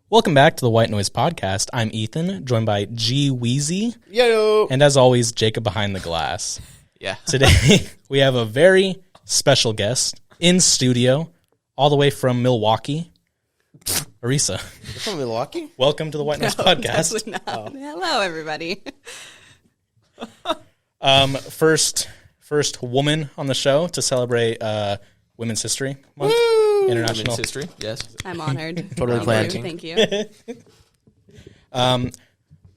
Welcome back to the White Noise Podcast. I'm Ethan, joined by G Weezy. Yo! And as always, Jacob behind the glass. Yeah. Today, we have a very special guest in studio, all the way from Milwaukee. Arisa. You're from Milwaukee? Welcome to the White Noise Podcast. Oh. Hello, everybody. First woman on the show to celebrate Women's History Month. Woo! International Women's History, yes. I'm honored. Totally planned. Thank you.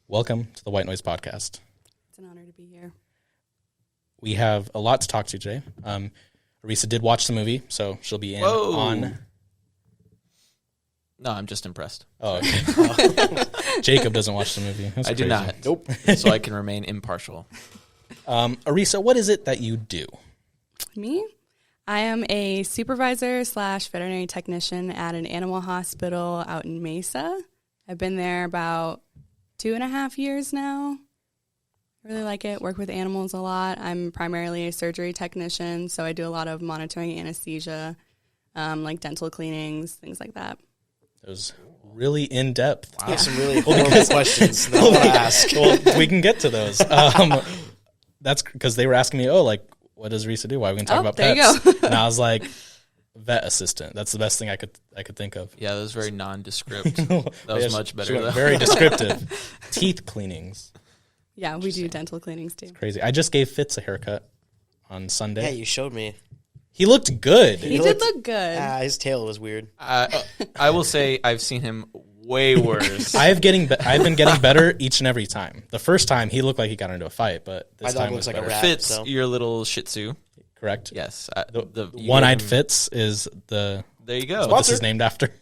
Welcome to the White Noise Podcast. It's an honor to be here. We have a lot to talk to today. Arisa did watch the movie, so she'll be in on... No, I'm just impressed. Oh, okay. Jacob doesn't watch the movie. That's I do crazy. not. Nope. So I can remain impartial. Arisa, what is it that you do? Me? I am a supervisor / veterinary technician at an animal hospital out in Mesa. I've been there about 2.5 years now. I really like it. Work with animals a lot. I'm primarily a surgery technician, so I do a lot of monitoring anesthesia, like dental cleanings, things like that. It was really in-depth. Wow, some really horrible questions that I'll ask. Well, we can get to those. That's because they were asking me, what does Arisa do? Why are we going to talk about there pets? you go. And I was like, vet assistant. That's the best thing I could think of. Yeah, that was very nondescript. That was much better, though. Very descriptive. Teeth cleanings. Yeah, we do dental cleanings, too. Crazy. I just gave Fitz a haircut on Sunday. Yeah, you showed me. He looked good. He did look good. His tail was weird. I will say I've seen him way worse. I've been getting better each and every time. The first time he looked like he got into a fight, but this My dog time looks was like a better. rat. Fitz, So. your little Shih Tzu. Correct. Yes. The one-eyed Fitz is There you go. what this is named after.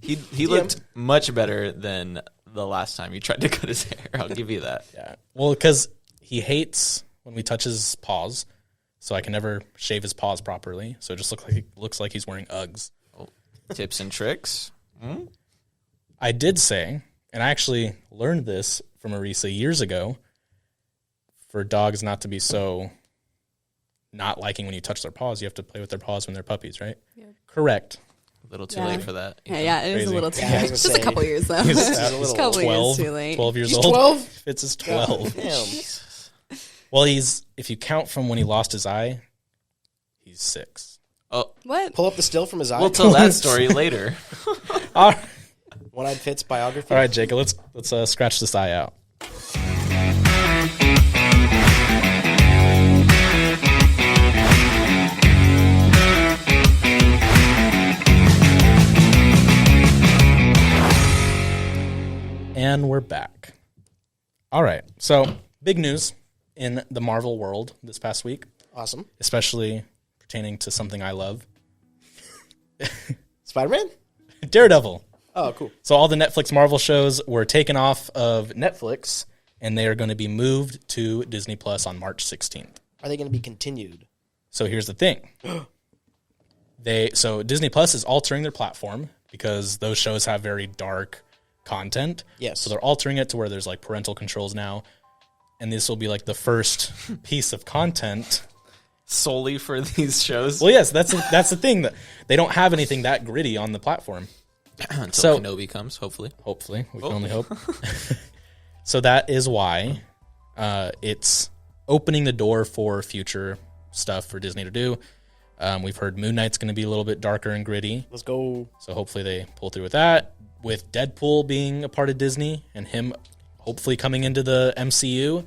He looked much better than the last time you tried to cut his hair. I'll give you that. Yeah. Well, because he hates when we touch his paws, so I can never shave his paws properly. So it just looks like he's wearing Uggs. Oh, tips and tricks. I did say, and I actually learned this from Arisa years ago, for dogs not to be so not liking when you touch their paws, you have to play with their paws when they're puppies, right? Yeah. Correct. A little too late for that. Yeah, it is Crazy. a little too Yeah, I late. was Just gonna a couple say. years, though. He's Just a couple years too late. 12 years He's old. 12? Fitz is 12. Damn. Well, if you count from when he lost his eye, he's 6. Oh, What? Pull up the still from his eye. we'll tell that story later. All right. One-eyed Fitz biography. All right, Jacob, let's scratch this eye out. And we're back. All right, so big news in the Marvel world this past week, Awesome. especially pertaining to something I love, Spider-Man? Daredevil. Oh, cool. So all the Netflix Marvel shows were taken off of Netflix, and they are going to be moved to Disney Plus on March 16th. Are they going to be continued? So here's the thing. So Disney Plus is altering their platform because those shows have very dark content. Yes. So they're altering it to where there's like parental controls now. And this will be like the first piece of content Solely for these shows. Well, yes, that's the thing, that they don't have anything that gritty on the platform. Until So- Kenobi comes, hopefully. Hopefully, we can only hope. So that is why it's opening the door for future stuff for Disney to do. We've heard Moon Knight's going to be a little bit darker and gritty, Let's go. so hopefully they pull through with that. With Deadpool being a part of Disney and him hopefully coming into the MCU,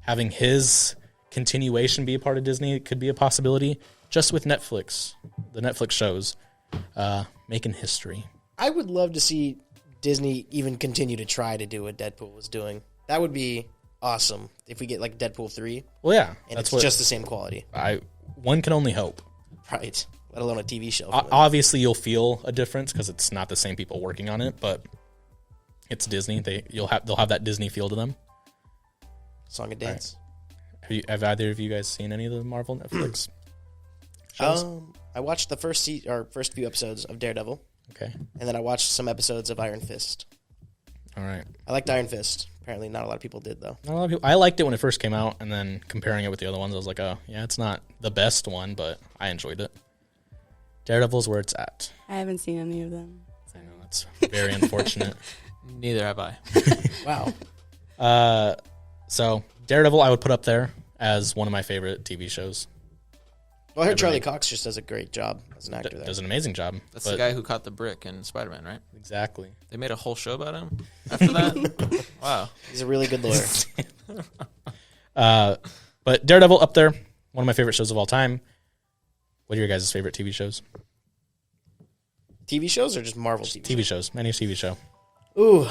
having his continuation be a part of Disney, it could be a possibility. Just with Netflix, the Netflix shows, making history. I would love to see Disney even continue to try to do what Deadpool was doing. That would be awesome if we get like Deadpool 3 Well, yeah, and that's it's what just the same quality. one can only hope. Right. Let alone a TV show. Obviously, you'll feel a difference because it's not the same people working on it, but it's Disney. They'll have that Disney feel to them. Song and Dance. Have either of you guys seen any of the Marvel Netflix shows? I watched the first few episodes of Daredevil, Okay, and then I watched some episodes of Iron Fist. all right. I liked Iron Fist. Apparently, not a lot of people did, though. Not a lot of people. I liked it when it first came out, and then comparing it with the other ones, I was like, oh, yeah, it's not the best one, but I enjoyed it. Daredevil's where it's at. I haven't seen any of them. I know, that's a Very unfortunate. Neither have I. Wow. So Daredevil, I would put up there as one of my favorite TV shows. Well, I heard Charlie Cox just does a great job as an actor there. Does an amazing job. That's the guy who caught the brick in Spider-Man, right? Exactly. They made a whole show about him after that? Wow. He's a really good lawyer. But Daredevil up there, one of my favorite shows of all time. What are your guys' favorite TV shows? TV shows or just Marvel TV? TV shows. Any TV show. Ooh,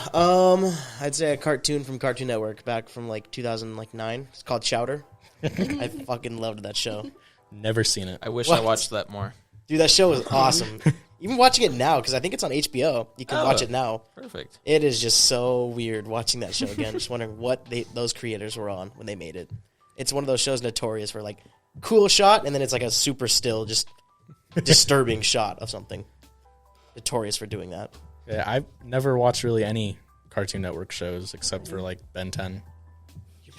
I'd say a cartoon from Cartoon Network back from like 2009. It's called Chowder. I fucking loved that show. Never seen it. I wish I watched that more. Dude, that show was awesome. Even watching it now, because I think it's on HBO. You can watch it now. Perfect. It is just so weird watching that show again. Just wondering what those creators were on when they made it. It's one of those shows notorious for like cool shot, and then it's like a super still, just disturbing shot of something. Notorious for doing that. Yeah, I've never watched really any Cartoon Network shows except for like Ben 10.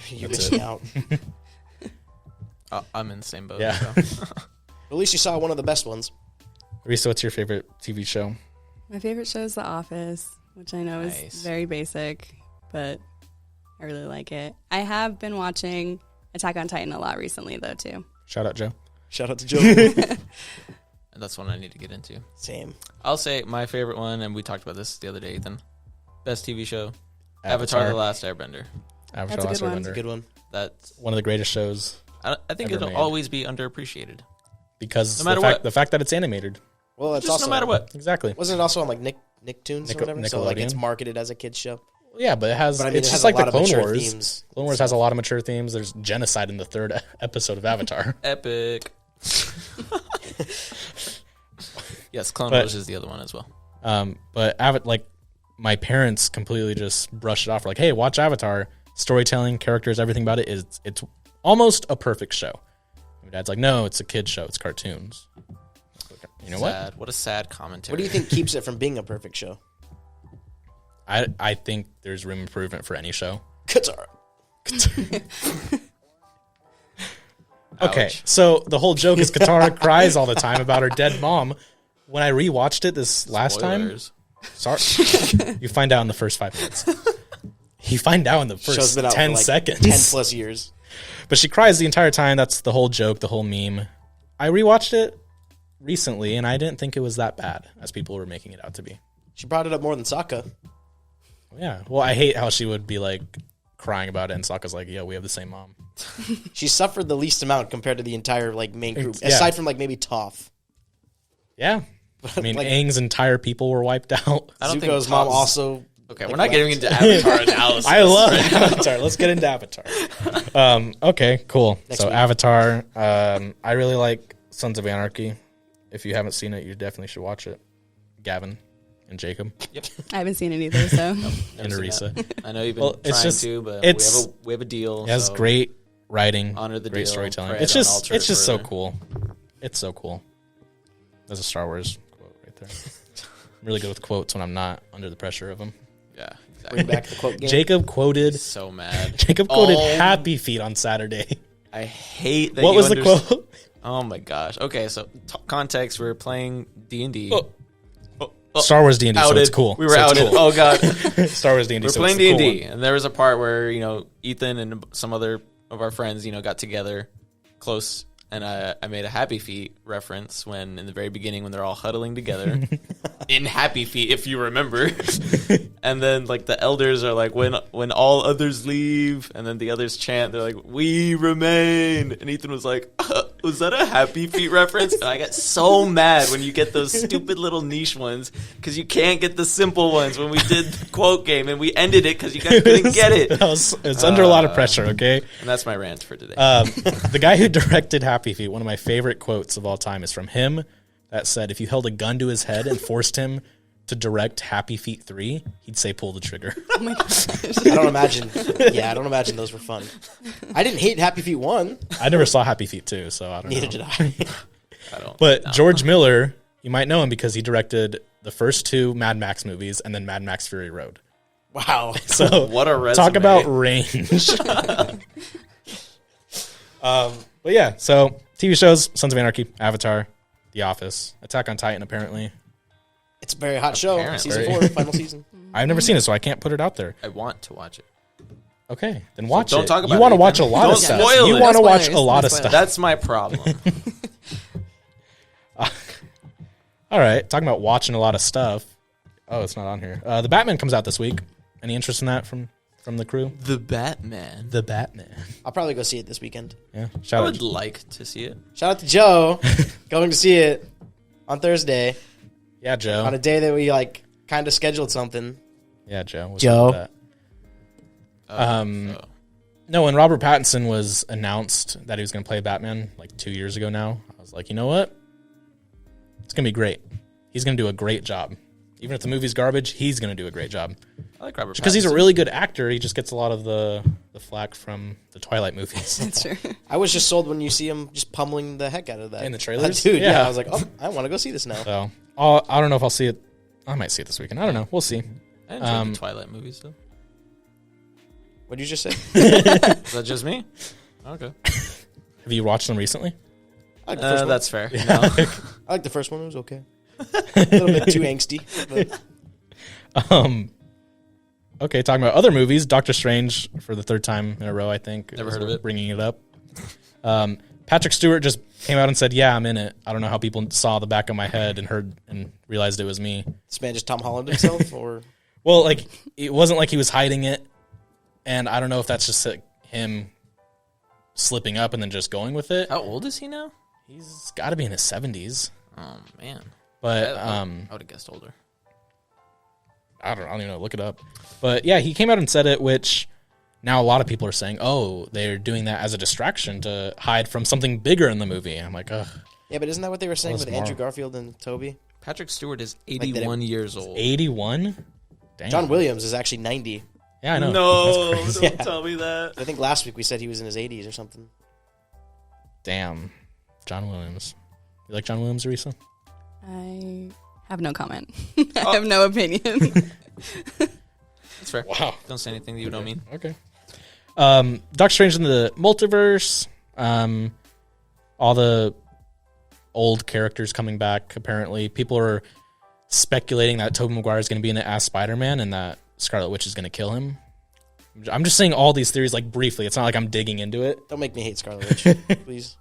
You're That's missing out. I'm in the same boat. Yeah. So. At least you saw one of the best ones. Arisa, what's your favorite TV show? My favorite show is The Office, which I know Nice. is very basic, but I really like it. I have been watching Attack on Titan a lot recently, though, too. Shout out, Joe. Shout out to Joe. And that's one I need to get into. Same. I'll say my favorite one, and we talked about this the other day, Ethan. Best TV show, Avatar: The Last Airbender. Avatar: That's a Last good one. It's a Airbender. good one. That's One of the greatest shows I think Ever it'll made. always be underappreciated. because No matter the fact that it's animated. Well, it's Just also no matter what. Exactly. Wasn't it also on like Nicktoons or whatever? So like it's Nickelodeon. marketed as a kids show. Yeah, but it has. But I mean, it's it just has like a the lot of Clone mature Wars. themes. Clone Wars has a lot of mature themes. There's genocide in the third episode of Avatar. Epic. Yes, Clone But- Wars is the other one as well. But like my parents completely just brushed it off. Like, hey, watch Avatar. Storytelling, characters, everything about it is it's almost a perfect show. My dad's like, no, it's a kid show. It's cartoons. You know what? Sad. What a sad commentary. What do you think keeps it from being a perfect show? I think there's room improvement for any show. Qatar. Okay, Ouch. so the whole joke is Katara cries all the time about her dead mom. When I rewatched it this last Spoilers. time, sorry, you find out in the first 5 minutes. You find out in the Show's first been out 10 for like seconds. 10 plus years. But she cries the entire time. That's the whole joke, the whole meme. I rewatched it recently, and I didn't think it was that bad as people were making it out to be. She brought it up more than Sokka. Yeah. Well, I hate how she would be like crying about it, and Sokka's like, "Yeah, we have the same mom." She suffered the least amount compared to the entire like main group, Yeah. aside from like maybe Toph. Yeah. I mean, Like- Aang's entire people were wiped out. I don't think Zuko's mom Toph's- also. Okay, like, we're not getting left. into Avatar analysis. I love Avatar. Let's get into Avatar. Okay, cool. Next So week. Avatar. I really like Sons of Anarchy. If you haven't seen it, you definitely should watch it. Gavin and Jacob I haven't seen it either, so and seen Arisa. I know you've been Well, it's trying just- to, but it's- we have a deal. It has so great writing, honor the great deal, storytelling. pray It's don't just alter it's it just so further. cool. It's so cool. There's a Star Wars quote right there. I'm really good with quotes when I'm not under the pressure of them. Yeah, Bring exactly. back the quote game. Jacob quoted So mad. Jacob quoted Oh, Happy Feet on Saturday. I hate that. What you was the underst- quote? Oh my gosh. Okay, so context: we were playing D&D. Star Wars D&D, so Outed. it's cool. We were So it's outed. cool. Oh god. Star Wars D&D. We're so playing it's the D&D, cool one. and there was a part where Ethan and some other of our friends got together close, and I made a Happy Feet reference when in the very beginning when they're all huddling together in Happy Feet, if you remember. And then like the elders are like when all others leave, and then the others chant, they're like we remain, and Ethan was like was that a Happy Feet reference? And I got so mad when you get those stupid little niche ones because you can't get the simple ones. When we did the quote game and we ended it because you guys couldn't get it, It's under a lot of pressure, okay? and that's my rant for today. The guy who directed Happy Feet, one of my favorite quotes of all time is from him that said, if you held a gun to his head and forced him to direct Happy Feet 3, he'd say pull the trigger. oh my gosh. I don't imagine. Yeah, I don't imagine those were fun. I didn't hate Happy Feet 1. I never saw Happy Feet 2, so I don't Neither know. did I. I don't. But George Miller, you might know him because he directed the first 2 Mad Max movies and then Mad Max Fury Road. Wow. So What a resume. talk about range. But yeah, so TV shows, Sons of Anarchy, Avatar, The Office, Attack on Titan apparently. It's a very hot show. Apparently. Season 4, final season. I've never seen it, so I can't put it out there. I want to watch it. Okay, then watch don't it. talk about you want to it, watch a Ethan. lot Don't of stuff. spoil You it. want to No watch a spoilers, lot no of stuff. spoilers. That's my problem. All right, talking about watching a lot of stuff. Oh, it's not on here. The Batman comes out this week. Any interest in that from the crew? The Batman. The Batman. I'll probably go see it this weekend. Yeah. I Shout would out. like to see it. Shout out to Joe, going to see it on Thursday Yeah, Joe. on a day that we like kind of scheduled something. Yeah, Joe. What's Joe. up with that? No, when Robert Pattinson was announced that he was going to play Batman like 2 years ago now, I was like, you know what? It's going to be great. He's going to do a great job. Even if the movie's garbage, he's going to do a great job. I like Robert Because he's a Pattinson. really good actor. He just gets a lot of the flack from the Twilight movies. That's true. I was just sold when you see him just pummeling the heck out of that. In the trailers? Dude, yeah. Yeah. I was like, oh, I want to go see this now. So I don't know if I'll see it. I might see it this weekend. I don't know. We'll see. I enjoyed the Twilight movies, though. What did you just say? Is that just me? Okay. Have you watched them recently? I like the first one. That's fair. No. I like the first one. It was okay. A little bit too angsty. But Okay, talking about other movies, Doctor Strange for the third time in a row, I think. Never is heard of it. Bringing it up. Patrick Stewart just came out and said, "Yeah, I'm in it." I don't know how people saw the back of my head and heard and realized it was me. this man just Tom Holland himself, or Well, like it wasn't like he was hiding it, and I don't know if that's just like, him slipping up and then just going with it. How old is he now? He's got to be in his 70s, Oh, man. but I would have guessed older. I don't even know. Look it up. But yeah, he came out and said it, which now a lot of people are saying, oh, they're doing that as a distraction to hide from something bigger in the movie. I'm like, ugh. yeah, but isn't that what they were saying Well, with it's Andrew more. Garfield and Toby? Patrick Stewart is that 81 years old. 81? Damn. John Williams is actually 90. Yeah, I know. No, That's don't crazy. tell me that. I think last week we said he was in his 80s or something. Damn. John Williams. You like John Williams, Arisa? I have no comment. I have no opinion. That's fair. Wow. Don't say anything that you don't mean. Okay. Doctor Strange in the Multiverse. All the old characters coming back, apparently. People are speculating that Tobey Maguire is going to be in it as Spider-Man and that Scarlet Witch is going to kill him. I'm just saying all these theories like briefly. It's not like I'm digging into it. Don't make me hate Scarlet Witch, please.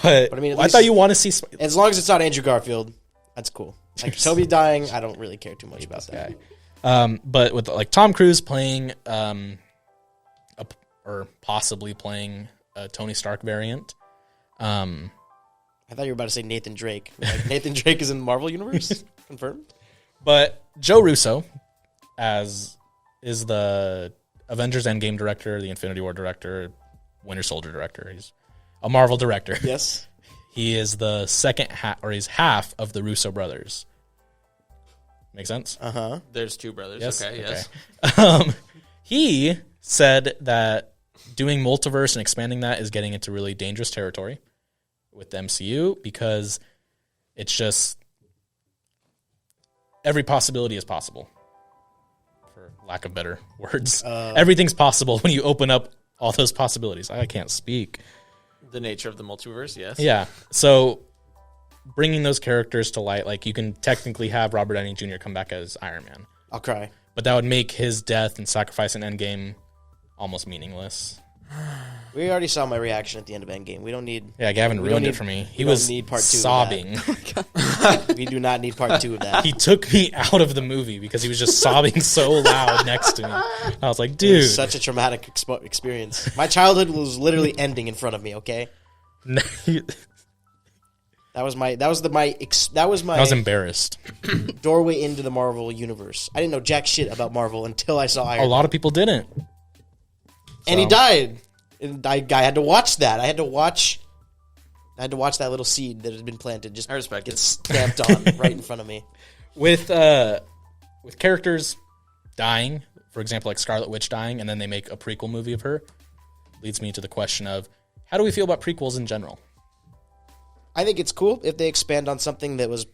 But I mean, at I least- thought you want to see As long as it's not Andrew Garfield, that's cool. Like Toby dying, I don't really care too much about that. guy. But with like Tom Cruise playing or possibly playing a Tony Stark variant. I thought you were about to say Nathan Drake. Like, Nathan Drake is in the Marvel Universe? Confirmed? But Joe Russo is the Avengers Endgame director, the Infinity War director, Winter Soldier director. He's a Marvel director. Yes. He is the second he's half of the Russo brothers. Make sense? Uh-huh. There's two brothers. Yes? Okay, yes. He said that doing multiverse and expanding that is getting into really dangerous territory with the MCU because it's just every possibility is possible, for lack of better words. Everything's possible when you open up all those possibilities. I can't speak. The nature of the multiverse, yes. Yeah. So bringing those characters to light, like you can technically have Robert Downey Jr. come back as Iron Man, I'll cry. but that would make his death and sacrifice in Endgame almost meaningless. We already saw my reaction at the end of Endgame. We don't need... Yeah, Gavin We ruined don't it for me. He we don't was need part two of sobbing. We do not need part 2 of that. He took me out of the movie because he was just sobbing so loud next to me. I was like, It dude. was such a traumatic experience. My childhood was literally ending in front of me, okay? That was my I was embarrassed. doorway into the Marvel universe. I didn't know jack shit about Marvel until I saw Iron A Man. lot of people didn't. And he died. And I had to watch that. I had to watch that little seed that had been planted just I respect get it. stamped on right in front of me. With characters dying, for example, like Scarlet Witch dying, and then they make a prequel movie of her, leads me to the question of how do we feel about prequels in general? I think it's cool if they expand on something that was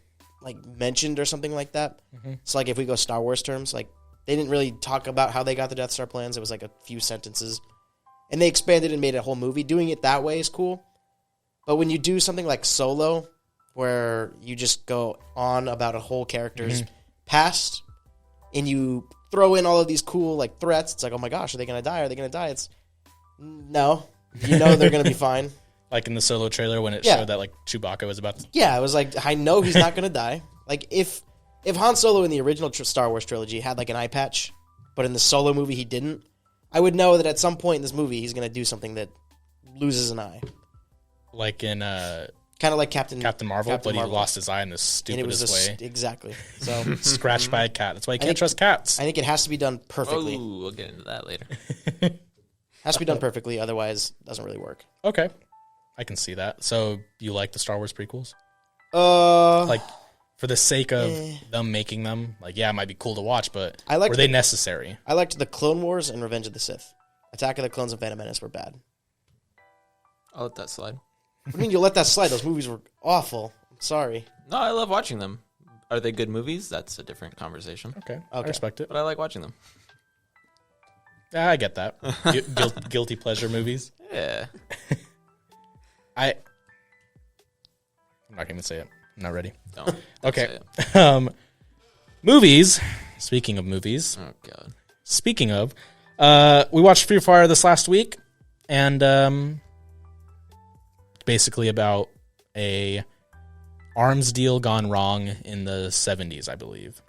like mentioned or something like that. So like if we go Star Wars terms, like they didn't really talk about how they got the Death Star plans. It was like a few sentences. And they expanded and made a whole movie. Doing it that way is cool. But when you do something like Solo, where you just go on about a whole character's past, and you throw in all of these cool like threats. It's like, oh my gosh, are they gonna die? Are they gonna die? It's no, you know they're gonna be fine. Like in the Solo trailer when it Yeah. showed that like Chewbacca was about to... Yeah, it was like, I know he's not gonna die. Like if Han Solo in the original Star Wars trilogy had like an eye patch, but in the Solo movie he didn't, I would know that at some point in this movie he's gonna do something that loses an eye. Like in Kind of like Captain Marvel, but he lost his eye in the stupidest way. Exactly. So Scratched by a cat. That's why you can't trust cats. I think it has to be done perfectly. Oh, we'll get into that later. Has to be done perfectly, otherwise it doesn't really work. Okay. I can see that. So you like the Star Wars prequels? Like For the sake of them making them, like, yeah, it might be cool to watch, but I liked were they necessary? I liked the Clone Wars and Revenge of the Sith. Attack of the Clones and Phantom Menace were bad. I'll let that slide. What do you mean you let that slide? Those movies were awful. I'm sorry. No, I love watching them. Are they good movies? That's a different conversation. Okay. I respect it. But I like watching them. I get that. Guilty pleasure movies. Yeah. I'm not going to say it. I'm not ready. Don't Okay. say it. Movies. Speaking of movies. Oh, God. Speaking of, we watched Free Fire this last week, and basically about a arms deal gone wrong in the 70s, I believe.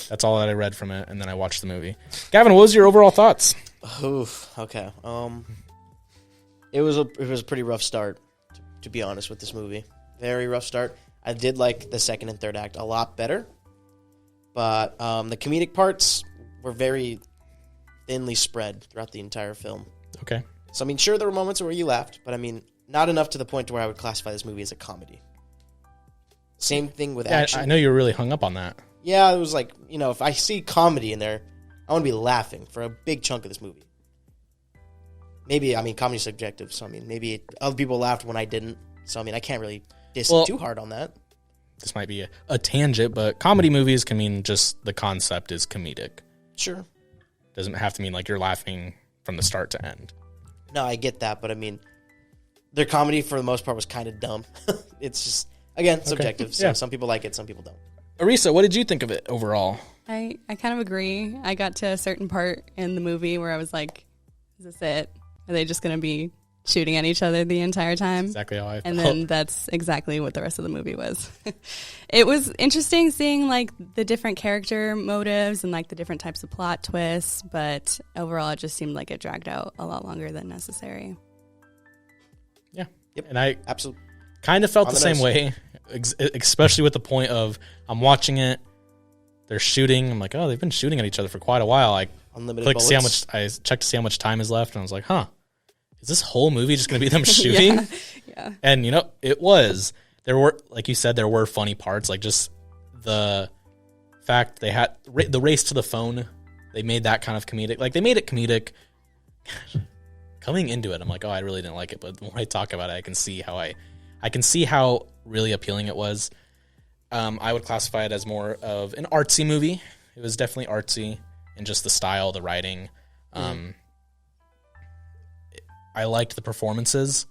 That's all that I read from it, and then I watched the movie. Gavin, what was your overall thoughts? Oof. Okay. It was a pretty rough start, to be honest, with this movie. Very rough start. I did like the second and third act a lot better, but the comedic parts were very thinly spread throughout the entire film. Okay. So, I mean, sure, there were moments where you laughed, but I mean, not enough to the point where I would classify this movie as a comedy. Same thing with action. I know you were really hung up on that. Yeah, it was like, you know, if I see comedy in there, I want to be laughing for a big chunk of this movie. Maybe, I mean, comedy's subjective, so I mean, maybe other people laughed when I didn't. So, I mean, I can't really diss too hard on that. This might be a tangent, but comedy movies can mean just the concept is comedic. Sure. Doesn't have to mean like you're laughing from the start to end. No, I get that, but I mean, their comedy for the most part was kind of dumb. It's just, again, subjective. So Yeah. some people like it, some people don't. Arisa, what did you think of it overall? I kind of agree. I got to a certain part in the movie where I was like, is this it? Are they just going to be shooting at each other the entire time? Exactly how I felt. And then that's exactly what the rest of the movie was. It was interesting seeing like the different character motives and like the different types of plot twists, but overall it just seemed like it dragged out a lot longer than necessary. Yeah. Yep. And I Absolutely. kind of felt On the the same nose. way, especially with the point of I'm watching it, they're shooting. I'm like, oh, they've been shooting at each other for quite a while. I Unlimited clicked to see how bullets. much. I checked to see how much time is left, and I was like, huh, is this whole movie just going to be them shooting? Yeah. And you know, it was. There were, like you said, there were funny parts, like just the fact they had the race to the phone. They made that kind of comedic. Like they made it comedic. Coming into it, I'm like, oh, I really didn't like it, but when I talk about it, I can see how really appealing it was. I would classify it as more of an artsy movie. It was definitely artsy in just the style, the writing. I liked the performances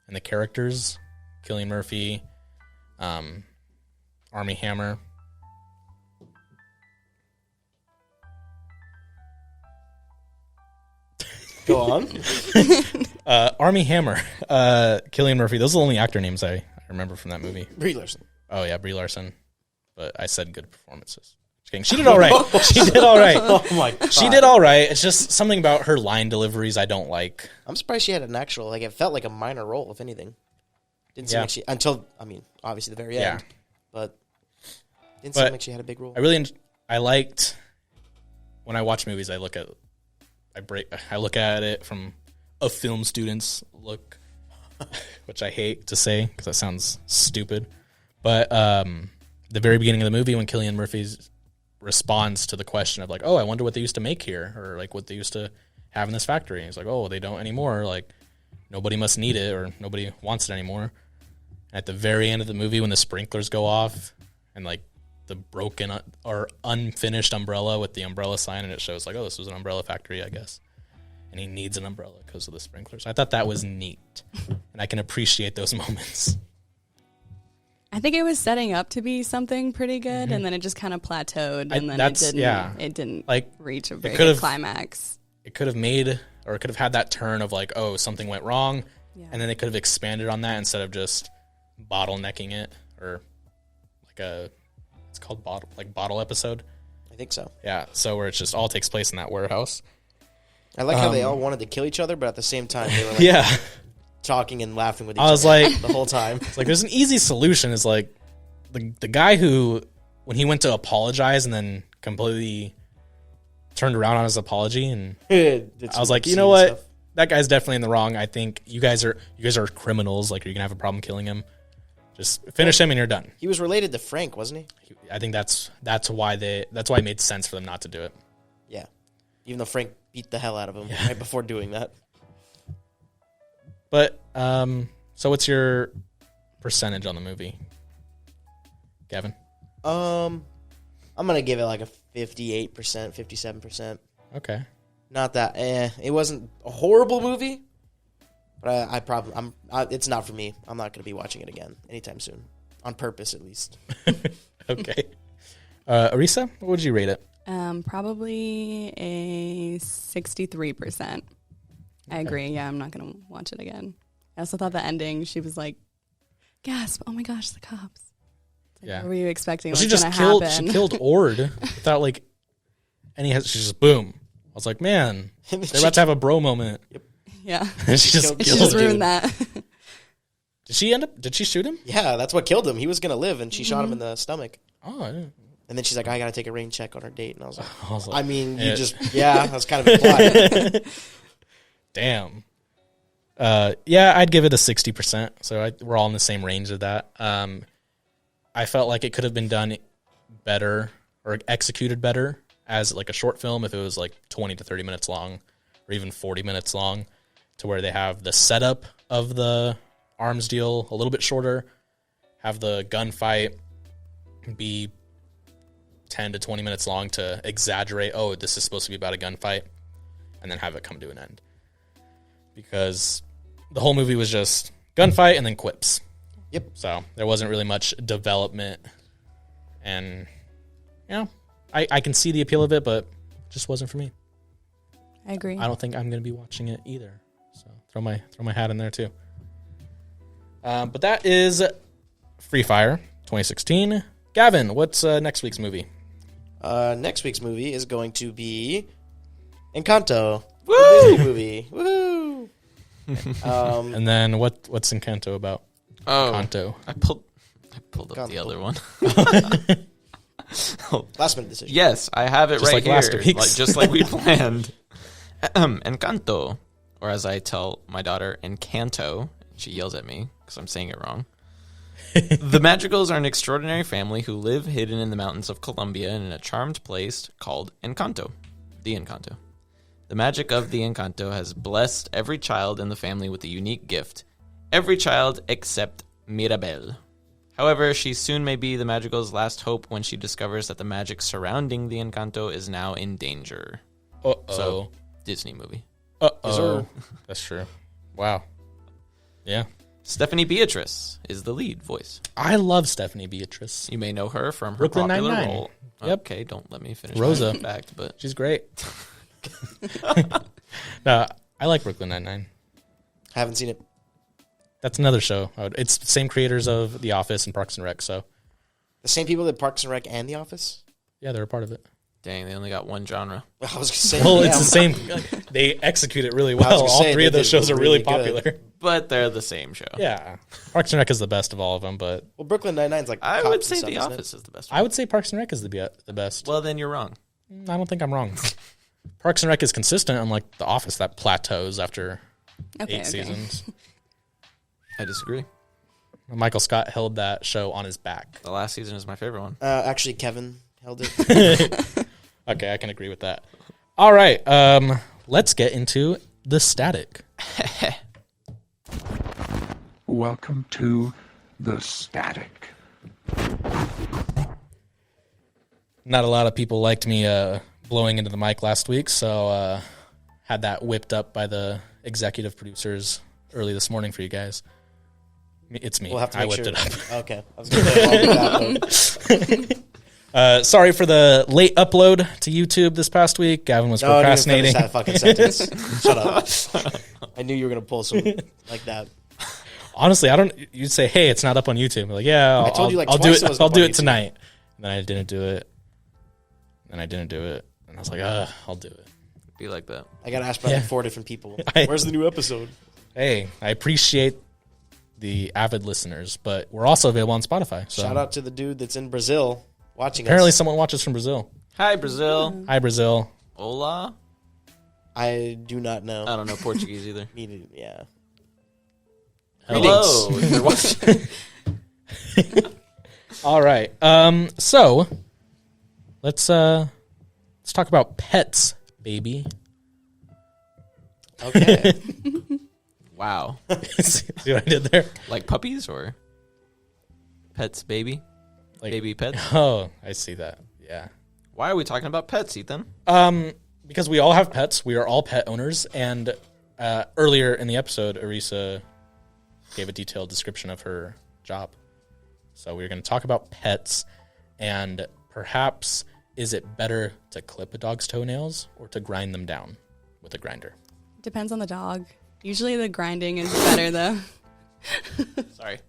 and the characters. Cillian Murphy, Armie Hammer. Go on. Armie Hammer, Cillian Murphy. Those are the only actor names I remember from that movie. Brie Larson. Oh yeah, Brie Larson. But I said good performances. Just kidding. She did all right. She did all right. Oh my god. She did all right. It's just something about her line deliveries I don't like. I'm surprised she had an actual, like, it felt like a minor role, if anything. Didn't seem Yeah. like she, until, I mean, obviously the very Yeah. end. But didn't But seem like she had a big role. I liked when I watch movies. I look at it from a film student's look, which I hate to say because that sounds stupid. But the very beginning of the movie, when Cillian Murphy responds to the question of like, "Oh, I wonder what they used to make here," or like what they used to have in this factory. He's like, "Oh, they don't anymore. Like nobody must need it, or nobody wants it anymore." At the very end of the movie, when the sprinklers go off and like the broken or unfinished umbrella with the umbrella sign, and it shows like, oh, this was an umbrella factory, I guess. And he needs an umbrella because of the sprinklers. I thought that was neat. And and I can appreciate those moments. I think it was setting up to be something pretty good, and then it just kind of plateaued, and then it didn't Like, reach a very could've- good climax. It could have made, or it could have had that turn of like, oh, something went wrong, Yeah. and then they could have expanded on that instead of just bottlenecking it, or like it's called bottle episode. I think so. Yeah, so where it just all takes place in that warehouse. I like how they all wanted to kill each other, but at the same time they were like Yeah, talking and laughing with each I was other like, the whole time. it's like there's an easy solution. Is like the guy who, when he went to apologize and then completely turned around on his apology, and I was like, you know what? That guy's definitely in the wrong. I think you guys are criminals. Like, you're gonna have a problem killing him. Just finish him and you're done. He was related to Frank, wasn't he? I think that's why it made sense for them not to do it. Yeah. Even though Frank beat the hell out of him right before doing that. But so what's your percentage on the movie, Gavin? I'm gonna give it like a 58%, 57%. Okay. Not that. It wasn't a horrible movie, but it's not for me. I'm not gonna be watching it again anytime soon, on purpose at least. Okay. Arisa, what would you rate it? Probably a 63%. I agree. Yeah, I'm not going to watch it again. I also thought the ending, she was like, gasp, oh my gosh, the cops. Like, Yeah. what were you expecting? Well, she was just gonna killed. happen? She killed Ord without like any. She just boom. I was like, man, they're about to have a bro moment. Yeah. And she just killed- She killed just him. ruined that. Did she shoot him? Yeah, that's what killed him. He was gonna live, and she shot him in the stomach. Oh, I didn't. And then she's like, I gotta take a rain check on our date. And I was like, I was like, I mean, yeah. that was kind of implied. Damn. Yeah, I'd give it a 60%. So we're all in the same range of that. I felt like it could have been done better or executed better as like a short film if it was like 20 to 30 minutes long or even 40 minutes long, to where they have the setup of the arms deal a little bit shorter, have the gunfight be 10 to 20 minutes long to exaggerate, oh, this is supposed to be about a gunfight, and then have it come to an end. Because the whole movie was just gunfight and then quips. Yep. So there wasn't really much development. And, I can see the appeal of it, but it just wasn't for me. I agree. I don't think I'm going to be watching it either. So throw my hat in there too. But that is Free Fire 2016. Gavin, what's next week's movie? Next week's movie is going to be Encanto. Woo! The Disney movie. Woo! And then what's Encanto about? Oh, Encanto. I pulled up the Encanto. other one. Last minute decision. Yes, I have it Just right like last here, week's. just like we planned. Encanto, or as I tell my daughter, Encanto. She yells at me because I'm saying it wrong. The Madrigals are an extraordinary family who live hidden in the mountains of Colombia in a charmed place called Encanto. The Encanto. The magic of the Encanto has blessed every child in the family with a unique gift. Every child except Mirabel. However, she soon may be the Madrigal's last hope when she discovers that the magic surrounding the Encanto is now in danger. Uh-oh. So, Disney movie. Uh-oh. That's true. Wow. Yeah. Stephanie Beatrice is the lead voice. I love Stephanie Beatrice. You may know her from her Brooklyn popular Nine-Nine. role. Yep. Okay, don't let me finish Rosa. my fact, but She's great. No, I like Brooklyn Nine-Nine. Haven't seen it. That's another show. It's the same creators of The Office and Parks and Rec, so The same people that Parks and Rec and The Office? yeah, they're a part of it. dang, they only got one genre. I was going to say. Well, yeah, it's the same. They execute it really well. gonna All say, three of they those did shows are really really good. popular. But they're the same show. Yeah. Parks and Rec is the best of all of them, but Well, Brooklyn Nine-Nine's like I cops would and say stuff, The isn't it? Office is the best I would say Parks and Rec is the best. Well, then you're wrong. I don't think I'm wrong. Parks and Rec is consistent, unlike The Office that plateaus after 8 seasons. I disagree. Michael Scott held that show on his back. The last season is my favorite one. Actually, Kevin held it. Okay, I can agree with that. All right, let's get into the static. Welcome to the static. Not a lot of people liked me blowing into the mic last week, so had that whipped up by the executive producers early this morning for you guys. It's me. We'll have to I make whipped sure. it up. Okay. I was going to say, Sorry for the late upload to YouTube this past week. Gavin was procrastinating. That fucking sentence. Shut up. I knew you were going to pull something like that. Honestly, you'd say, hey, it's not up on YouTube. I'm like, yeah, I told you like I'll do twice it. it was I'll up do on it YouTube. tonight. And then I didn't do it. And I didn't do it. And I was like, I'll do it. Be like that. I got asked by like 4 different people. I- Where's the new episode? Hey, I appreciate the avid listeners, but we're also available on Spotify. So Shout out to the dude that's in Brazil watching apparently us. someone watches from Brazil. Hi, Brazil. Hi, Brazil. Hola. I do not know. I don't know Portuguese either. Me neither, yeah. Hello. If you're watching. All right. So let's talk about pets, baby. Okay. Wow. See what I did there? Like puppies or pets, baby? Like- Baby pets? Oh, I see that. Yeah. Why are we talking about pets, Ethan? Because we all have pets. We are all pet owners. And earlier in the episode, Arisa gave a detailed description of her job. So we're going to talk about pets and perhaps is it better to clip a dog's toenails or to grind them down with a grinder? Depends on the dog. Usually the grinding is better though. Sorry.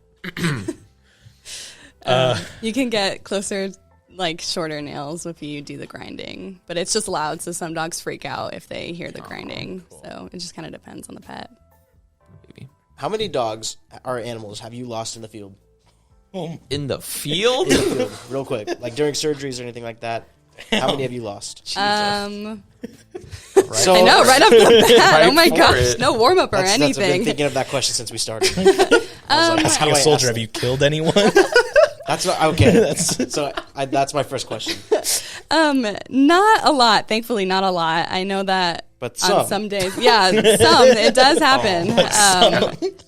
You can get closer, like shorter nails if you do the grinding, but it's just loud, so some dogs freak out if they hear the grinding. Cool. So it just kind of depends on the pet. Baby. How many dogs or animals have you lost in the field? In the field? Real quick. Like during surgeries or anything like that. How many have you lost? So, So, I know, right off the bat. Right Oh my for gosh, it. no warm up or I've been anything. thinking of that question since we started. I was like, how do Being a I soldier, ask have you killed anyone? That's what, okay. That's my first question. Not a lot. Thankfully, not a lot. I know that But on some. some days, yeah, it does happen.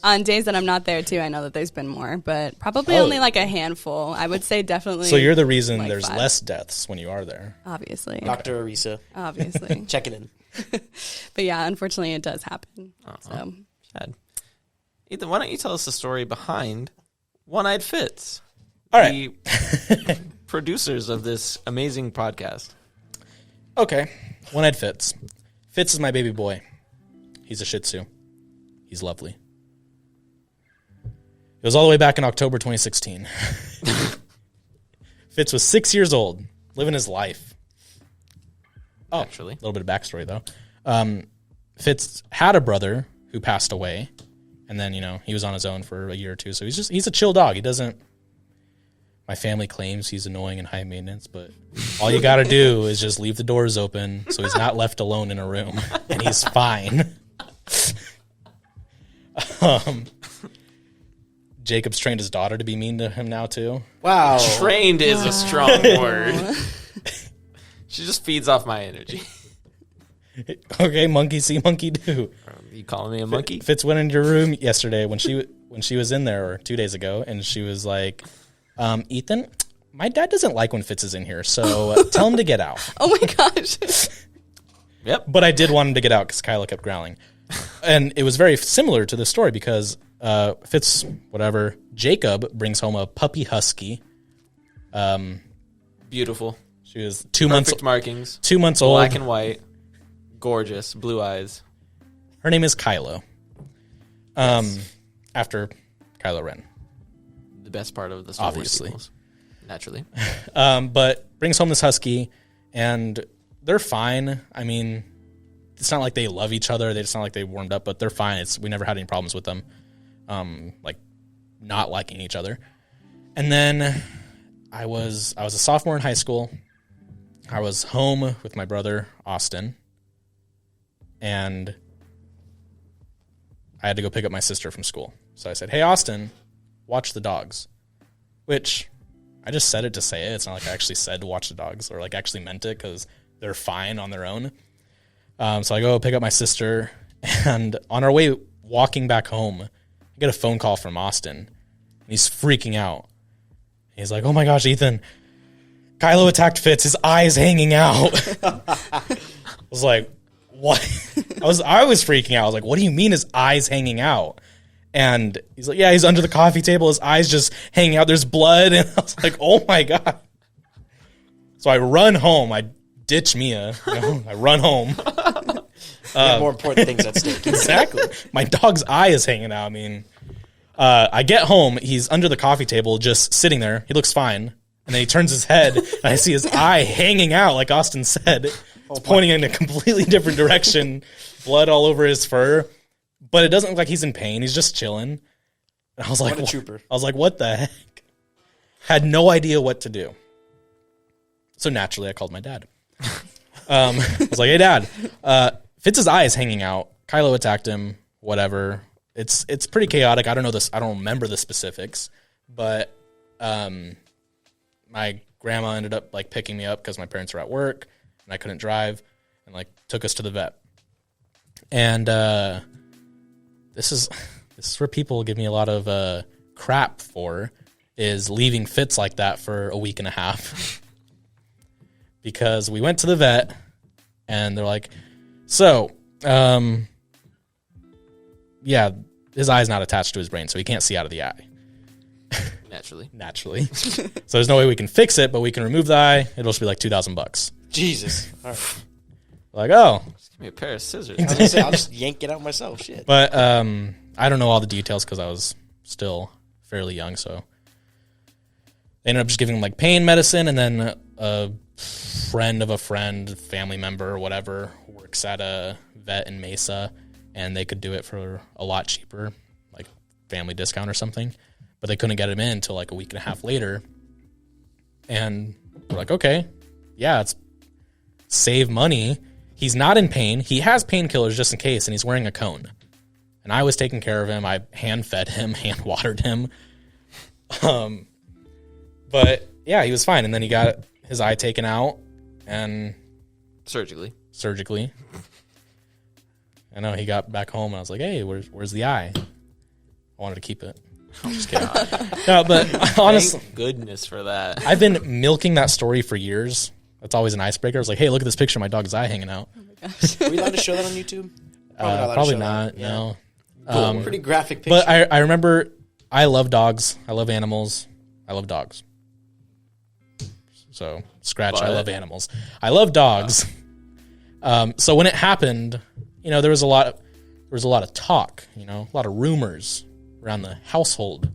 On days that I'm not there too, I know that there's been more, but probably only like a handful. I would say definitely. So you're the reason like there's 5. less deaths when you are there. Obviously, Dr. Arisa, obviously, checking in. but yeah, unfortunately, it does happen. So Sad. Ethan, why don't you tell us the story behind One-Eyed Fitz? All right. The producers of this amazing podcast. Okay. One-eyed Fitz. Fitz is my baby boy. He's a Shih Tzu. He's lovely. It was all the way back in October 2016. Fitz was 6 years old, living his life. Oh, Actually. a little bit of backstory, though. Fitz had a brother who passed away, and then, he was on his own for a year or two. So he's a chill dog. He doesn't... My family claims he's annoying and high maintenance, but all you got to do is just leave the doors open so he's not left alone in a room, and he's fine. Jacob's trained his daughter to be mean to him now, too. Wow. Trained is a strong word. She just feeds off my energy. Okay, monkey see, monkey do. You calling me a monkey? Fitz went into your room yesterday when she was in there, or 2 days ago, and she was like, Ethan, my dad doesn't like when Fitz is in here, so tell him to get out. oh my gosh, Yep. But I did want him to get out because Kyla kept growling. And it was very similar to this story because Fitz, Jacob brings home a puppy husky. Beautiful. She was 2 months Perfect markings. 2 months old. Black and white. Gorgeous. Blue eyes. Her name is Kylo. After Kylo Ren. The best part of the Star Wars Obviously. sequels. Naturally. But brings home this husky, and they're fine. I mean, it's not like they love each other. It's not like they warmed up, but they're fine. We never had any problems with them, like not liking each other. And then I was a sophomore in high school. I was home with my brother Austin, and I had to go pick up my sister from school. So I said, "Hey, Austin, watch the dogs," which I just said it to say it. It's not like I actually said to watch the dogs or like actually meant it because they're fine on their own. So I go pick up my sister, and on our way walking back home, I get a phone call from Austin, and he's freaking out. He's like, "Oh my gosh, Ethan, Kylo attacked Fitz. His eye's hanging out." I was like, what? I was freaking out. I was like, what do you mean his eyes hanging out? And he's like, yeah, he's under the coffee table. His eyes just hanging out. There's blood. And I was like, oh my God. So I run home. I ditch Mia. I run home. More important things at stake. Exactly. My dog's eye is hanging out. I mean, I get home. He's under the coffee table, just sitting there. He looks fine. And then he turns his head, and I see his eye hanging out, like Austin said. It's pointing in a completely different direction. Blood all over his fur. But it doesn't look like he's in pain. He's just chilling. And I was like, What a trooper. I was like, what the heck? Had no idea what to do. So naturally, I called my dad. I was like, hey, Dad, Fitz's eye is hanging out. Kylo attacked him, whatever. It's pretty chaotic. I don't know this. I don't remember the specifics. But my grandma ended up like picking me up because my parents were at work and I couldn't drive, and like took us to the vet. And this is where people give me a lot of crap for, is leaving Fitz like that for a week and a half. Because we went to the vet and they're like, so, yeah, his eye's not attached to his brain, so he can't see out of the eye. Naturally. So there's no way we can fix it, but we can remove the eye. It'll just be like $2,000. Jesus. All right. Like, oh. Just give me a pair of scissors. I was gonna say, I'll just yank it out myself. Shit. But I don't know all the details because I was still fairly young, so they ended up just giving him like pain medicine, and then a friend of a friend, family member, whatever, works at a vet in Mesa, and they could do it for a lot cheaper, like family discount or something. But they couldn't get him in until like a week and a half later. And we're like, okay, yeah, it's save money. He's not in pain. He has painkillers just in case, and he's wearing a cone. And I was taking care of him. I hand fed him, hand watered him. But yeah, he was fine. And then he got his eye taken out and Surgically. I know, he got back home and I was like, hey, where's the eye? I wanted to keep it. I'm just kidding. No, but honestly, Thank goodness for that. I've been milking that story for years. That's always an icebreaker. I was like, hey, look at this picture of my dog's eye hanging out. Are we allowed to show that on YouTube? Probably not. No. Cool. Pretty graphic picture. But I remember, I love dogs. I love animals. I love dogs. So scratch. I love animals. I love dogs. So when it happened, there was a lot of talk. A lot of rumors around the household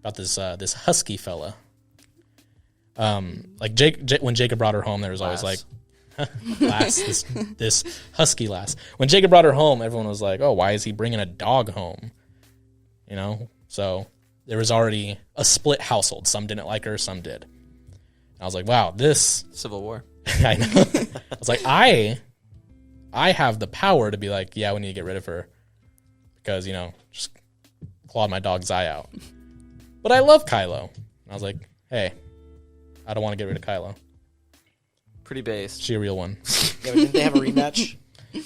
about this husky fella. Like when Jacob brought her home, there was always like, lass, this husky lass. When Jacob brought her home, everyone was like, oh, why is he bringing a dog home? So there was already a split household. Some didn't like her, some did. And I was like, wow, this Civil War. I know. I was like, I have the power to be like, yeah, we need to get rid of her because, just clawed my dog's eye out. But I love Kylo. And I was like, hey, I don't want to get rid of Kylo. Pretty based. She a real one. Yeah, didn't they have a rematch?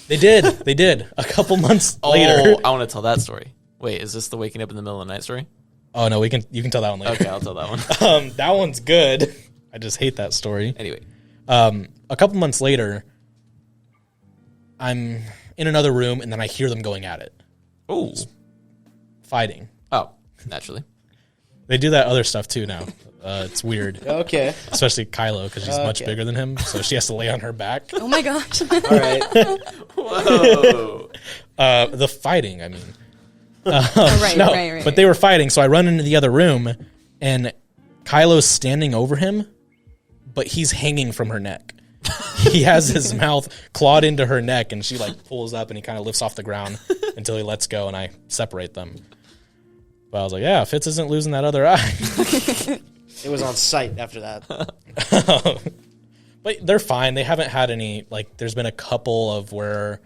They did. A couple months later. I want to tell that story. Wait, is this the waking up in the middle of the night story? Oh no, you can tell that one later. Okay, I'll tell that one. That one's good. I just hate that story. Anyway. A couple months later, I'm in another room and then I hear them going at it. Oh. Fighting. Oh, naturally. They do that other stuff too now. It's weird. Okay. Especially Kylo because she's much bigger than him, so she has to lay on her back. Oh my gosh. All right. Whoa. The fighting, I mean. Right. But they were fighting, so I run into the other room, and Kylo's standing over him, but he's hanging from her neck. He has his mouth clawed into her neck, and she like pulls up, and he kind of lifts off the ground until he lets go, and I separate them. But I was like, yeah, Fitz isn't losing that other eye. It was on site after that. But they're fine. They haven't had any, like, there's been a couple of where,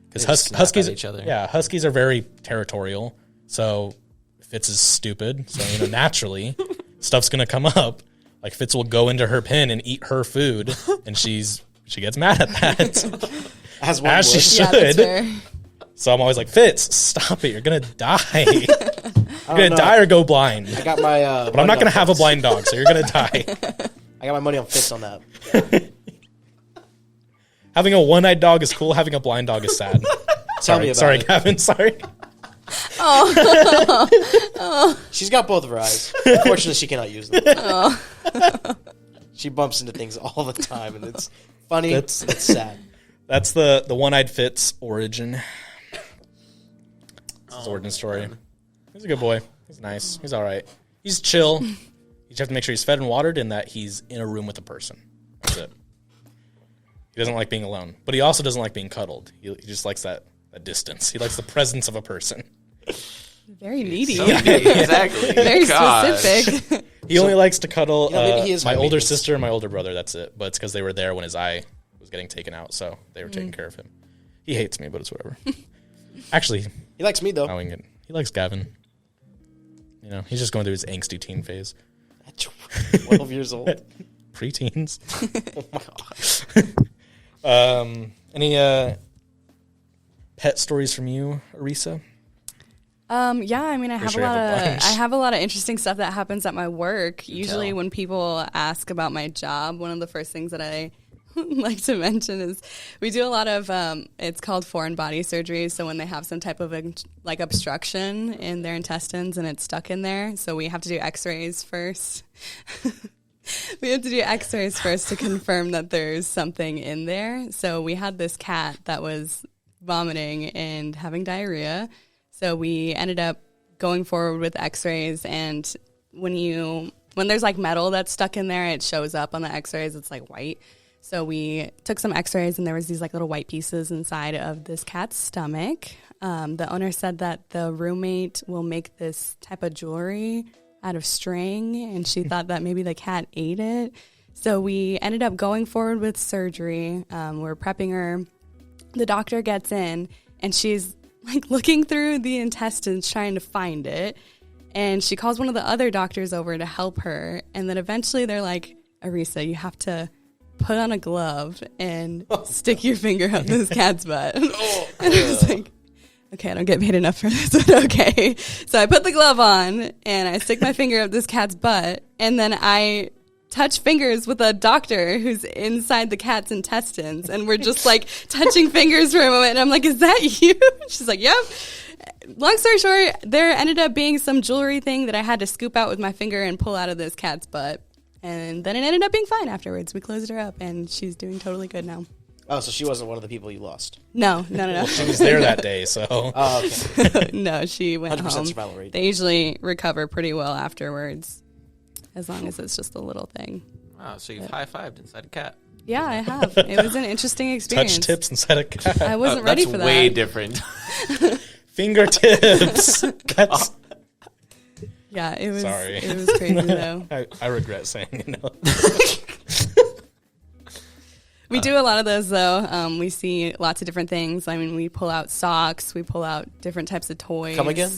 because snap Huskies, at each other. Yeah, Huskies are very territorial. So Fitz is stupid. So, naturally, stuff's going to come up. Like, Fitz will go into her pen and eat her food, and she gets mad at that. As she would. should. Yeah, that's fair. So I'm always like, Fitz, stop it. You're going to die. You're going to die or go blind. I got my. But I'm not going to have a blind dog, so you're going to die. I got my money on Fitz on that. Having a one-eyed dog is cool. Having a blind dog is sad. Tell me about sorry, it. Gavin. Sorry. She's got both of her eyes. Unfortunately, she cannot use them. She bumps into things all the time, and it's funny. It's sad. That's the one-eyed Fitz origin. That's his origin story. He's a good boy. He's nice. He's all right. He's chill. You just have to make sure he's fed and watered and that he's in a room with a person. That's it. He doesn't like being alone. But he also doesn't like being cuddled. He just likes that distance. He likes the presence of a person. Very needy. Exactly. Very Gosh. specific. He only likes to cuddle maybe he is my high older maintenance. sister and my older brother. That's it. But it's because they were there when his eye was getting taken out. So they were taking care of him. He hates me, but it's whatever. Actually, He likes me, though. he likes Gavin. You know, he's just going through his angsty teen phase. At 12 years old. Preteens. Oh, my God. Any pet stories from you, Arisa? Yeah, I mean, I have sure you have a bunch. I have a lot of interesting stuff that happens at my work. Usually tell. when people ask about my job, one of the first things that I like to mention is we do a lot of, it's called foreign body surgery. So when they have some type of like obstruction in their intestines and it's stuck in there, so we have to do x-rays first. We have to do x-rays first to confirm that there's something in there. So we had this cat that was vomiting and having diarrhea. So we ended up going forward with x-rays, and when there's like metal that's stuck in there, it shows up on the x-rays. It's like white. So we took some x-rays, and there was these like little white pieces inside of this cat's stomach. The owner said that the roommate will make this type of jewelry out of string, and she thought that maybe the cat ate it. So we ended up going forward with surgery. We're prepping her. The doctor gets in, and she's like looking through the intestines trying to find it, and she calls one of the other doctors over to help her, and then eventually they're like, Arisa, you have to put on a glove and stick your finger up this cat's butt. And I was like, okay, I don't get paid enough for this, but okay. So I put the glove on and I stick my finger up this cat's butt, and then I touch fingers with a doctor who's inside the cat's intestines, and we're just like touching fingers for a moment, and I'm like, is that you? She's like, yep. Long story short, there ended up being some jewelry thing that I had to scoop out with my finger and pull out of this cat's butt, and then it ended up being fine afterwards. We closed her up, and she's doing totally good now. Oh, so she wasn't one of the people you lost. No. She was there that day, so. Oh, okay. No, she went 100% home. survival rate. They usually recover pretty well afterwards, as long as it's just a little thing. Wow, so you've high-fived inside a cat. Yeah, I have. It was an interesting experience. Touch tips inside a cat. I wasn't ready That's for that. way different. Fingertips. That's, Yeah, it was. Sorry. It was crazy though. I regret saying it. No. We do a lot of those though. We see lots of different things. I mean, we pull out socks. We pull out different types of toys. Come again?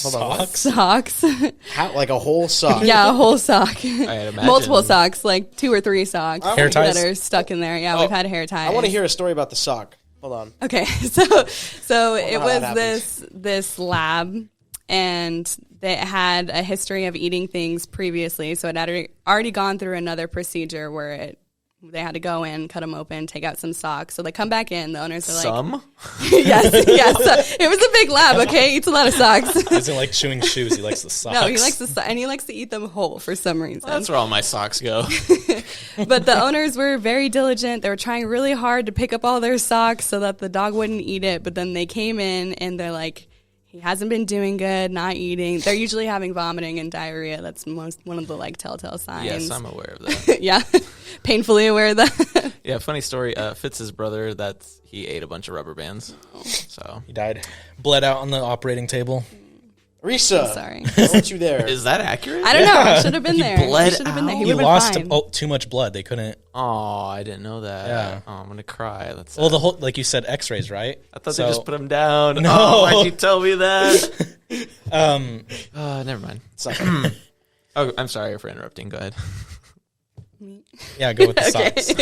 Hold on. what? Socks. Socks. How, like a whole sock? Yeah, a whole sock. imagine. Multiple socks, like 2 or 3 socks. Hair ties? that are stuck in there. Yeah, we've had hair ties. I want to hear a story about the sock. Hold on. Okay, so it how was that this lab, and they had a history of eating things previously. So it had already gone through another procedure where they had to go in, cut them open, take out some socks. So they come back in. The owners are like, Some? yes. So it was a big lab. Okay, he eats a lot of socks. He doesn't like chewing shoes. He likes the socks. No, he likes and he likes to eat them whole for some reason. That's where all my socks go. But the owners were very diligent. They were trying really hard to pick up all their socks so that the dog wouldn't eat it. But then they came in and they're like, he hasn't been doing good, not eating. They're usually having vomiting and diarrhea. That's one of the like telltale signs. Yes, I'm aware of that. Yeah, painfully aware of that. Yeah, funny story. Fitz's brother, he ate a bunch of rubber bands. So He died. Bled out on the operating table. Risa. Sorry. Why weren't you there? is that accurate? I don't know. I should have been there. bled I should have been there. out? He He would have lost been fine. too much blood. They couldn't. Oh, I didn't know that. Yeah. Oh, I'm gonna cry. That's Well, sad. the whole, like you said, X-rays, right? I thought So- they just put him down. No. Oh, why'd you tell me that? Um, Never mind. It's not- Oh, I'm sorry for interrupting. Go ahead. yeah, go with the socks.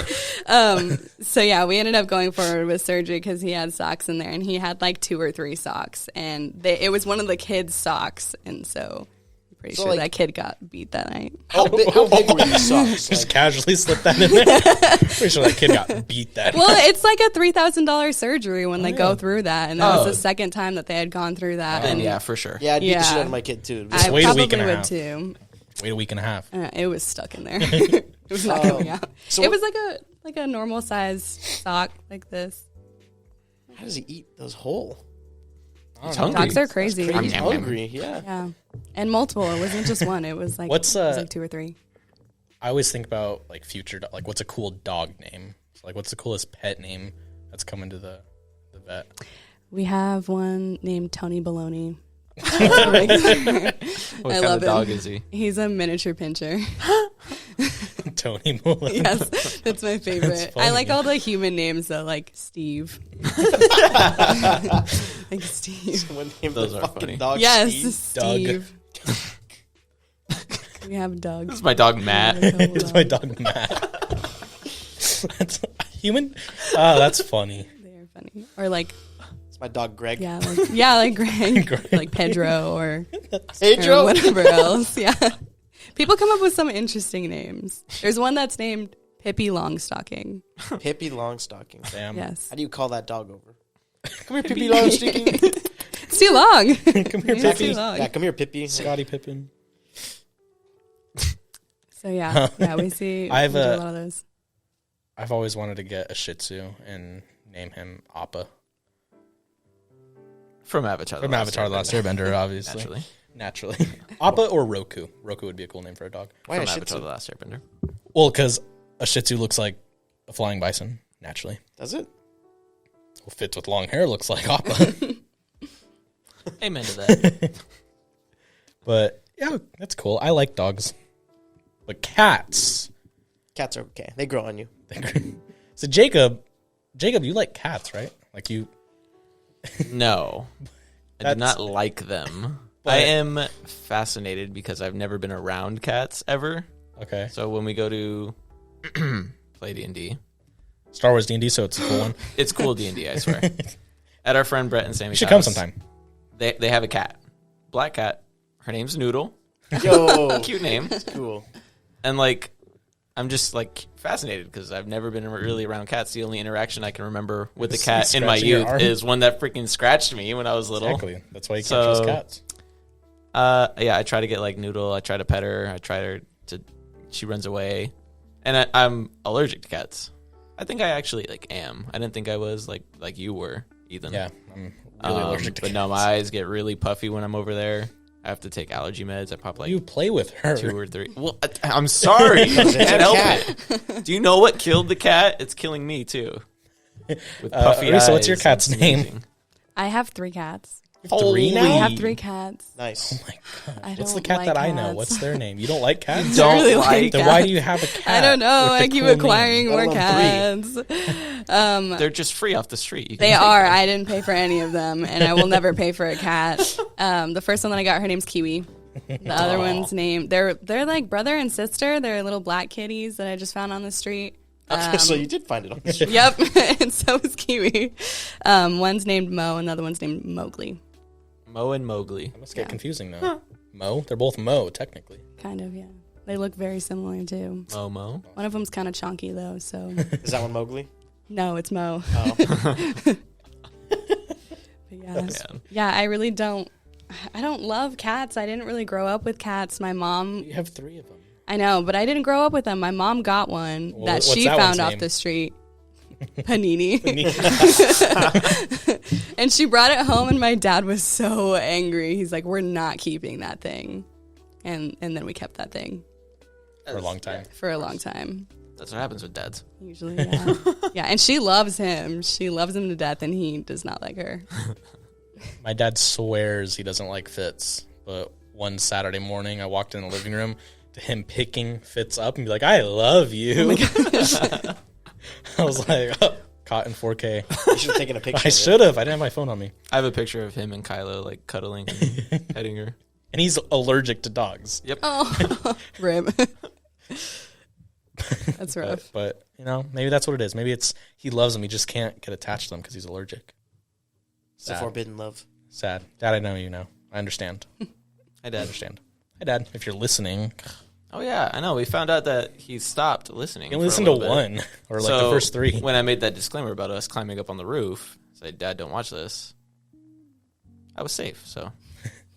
So yeah, we ended up going forward with surgery because he had socks in there, and he had like 2 or 3 socks, and it was one of the kids' socks, and so we Pretty So, sure like- that kid got beat that night. How big were your socks? Just Like, casually slip that in there. Pretty sure that kid got beat that. Well, it's like a $3,000 surgery when they go through that, and that was Oh. the second time that they had gone through that. Then and yeah, for sure. yeah, I'd beat the Yeah. shit out of my kid too. I wait a probably week and a would half. too. Wait a week and a half. It was stuck in there. It was not coming out. so it what- was like a normal size sock like this. How does he eat those whole? He's hungry. Dogs are crazy. He's Yum, yum. hungry. Yeah. Yeah, and multiple. It wasn't just one. It was like What's, it was like 2 or 3. I always think about like future, like what's a cool dog name? So, like what's the coolest pet name that's coming to the vet? We have one named Tony Baloney. What I kind love of dog him. is he? He's a miniature pincher. Tony Mullen. Yes, that's my favorite. I like funny. all the human names though, like Steve. Like Steve. When named Those the are fucking funny. dog Yes, Steve. Steve. We have Doug. This is my dog Matt. It's my dog Matt. That's human. Oh, that's funny. They're funny. Or like, It's my dog Greg. like Greg, like Pedro or Pedro. whatever else. Yeah. People come up with some interesting names. There's one that's named Pippi Longstocking. Pippi Longstocking. Damn. Yes. How do you call that dog over? Come here, Pippi Longstocking. It's too long. Come here, It's Pippi. too long. Yeah, come here, Pippi. Scotty Pippen. So yeah, we see I've, we do a lot of those. I've always wanted to get a Shih Tzu and name him Appa. From Avatar. From Avatar: The Last Airbender, obviously. Naturally. Naturally. Appa or Roku. Roku would be a cool name for a dog. Why From a Shih Avatar: Tzu? The Last Airbender. Well, because a Shih Tzu looks like a flying bison, naturally. Does it? Well, fits with long hair looks like Appa. Amen to that. But, yeah, that's cool. I like dogs. But cats. Cats are okay. They grow on you. So, Jacob, you like cats, right? Like you... No. I do That's- not like them. But- I am fascinated because I've never been around cats ever. Okay. So when we go to play D&D, Star Wars D&D, so it's a cool one. it's cool D&D, I swear. At our friend Brett and Sammy's You should come house, sometime. They have a cat. Black cat. Her name's Noodle. Yo, Cute name. cool. And like, I'm just like fascinated because I've never been really around cats. The only interaction I can remember with the Is cat in my scratching your youth arm? is one that freaking scratched me when I was little. Exactly. That's why you can't So- trust cats. Yeah, I try to get like Noodle. I try to pet her. I try her to. She runs away, and I'm allergic to cats. I think I actually like am. I didn't think I was like you were, Ethan. Yeah, I'm really allergic to But cats. no, my eyes get really puffy when I'm over there. I have to take allergy meds. I pop like You play with her. 2 or 3. Well, I'm sorry. I can't help it. Do you know what killed the cat? It's killing me too. With puffy Arisa, eyes. what's your cat's and name? sneezing. I have 3 cats. Three now? I have 3 cats. Nice. Oh my god. I What's the don't cat like that I know? cats. What's their name? You don't like cats? Don't really like like Then cats. why do you have a cat? I don't know. with the I keep cool acquiring name? more Let alone cats. They're just free off the street. You can They take are. them. I didn't pay for any of them, and I will never pay for a cat. The first one that I got, her name's Kiwi. The other one's named. They're like brother and sister. They're little black kitties that I just found on the street. So you did find it on the street. Yep, and so is Kiwi. One's named Mo, and the other one's named Mowgli. Mo and Mowgli. That must get confusing though. Mo? They're both Mo, technically. Kind of, yeah. They look very similar too. Mo. One of them's kind of chunky though, so Is that one Mowgli? no, it's Mo. Oh. But yeah, I really don't. I don't love cats. I didn't really grow up with cats. My mom, You have 3 of them. I know, but I didn't grow up with them. My mom got one Well, that what's she that found one's off name? the street. Panini. And she brought it home, and my dad was so angry. He's like, "We're not keeping that thing," and then we kept that thing For a long time. for a long time. That's what happens with dads. Usually, yeah, yeah. And she loves him. She loves him to death, and he does not like her. My dad swears he doesn't like Fitz, but one Saturday morning I walked in the living room to him picking Fitz up and be like, "I love you." I was like, oh, caught in 4K. You should have taken a picture. I should have. I didn't have my phone on me. I have a picture of him and Kylo like cuddling and petting her. And he's allergic to dogs. Yep. Oh, rib. That's rough. But, you know, maybe that's what it is. Maybe it's he loves them. He just can't get attached to them because he's allergic. It's a forbidden love. Sad. Dad, I know you know. I understand. Hi, I Dad. understand. Hi, Dad. If you're listening, Oh yeah, I know. We found out that he stopped listening. you can for a listen to little bit. one or like So, the first 3. When I made that disclaimer about us climbing up on the roof, say, "Dad, don't watch this," I was safe. So,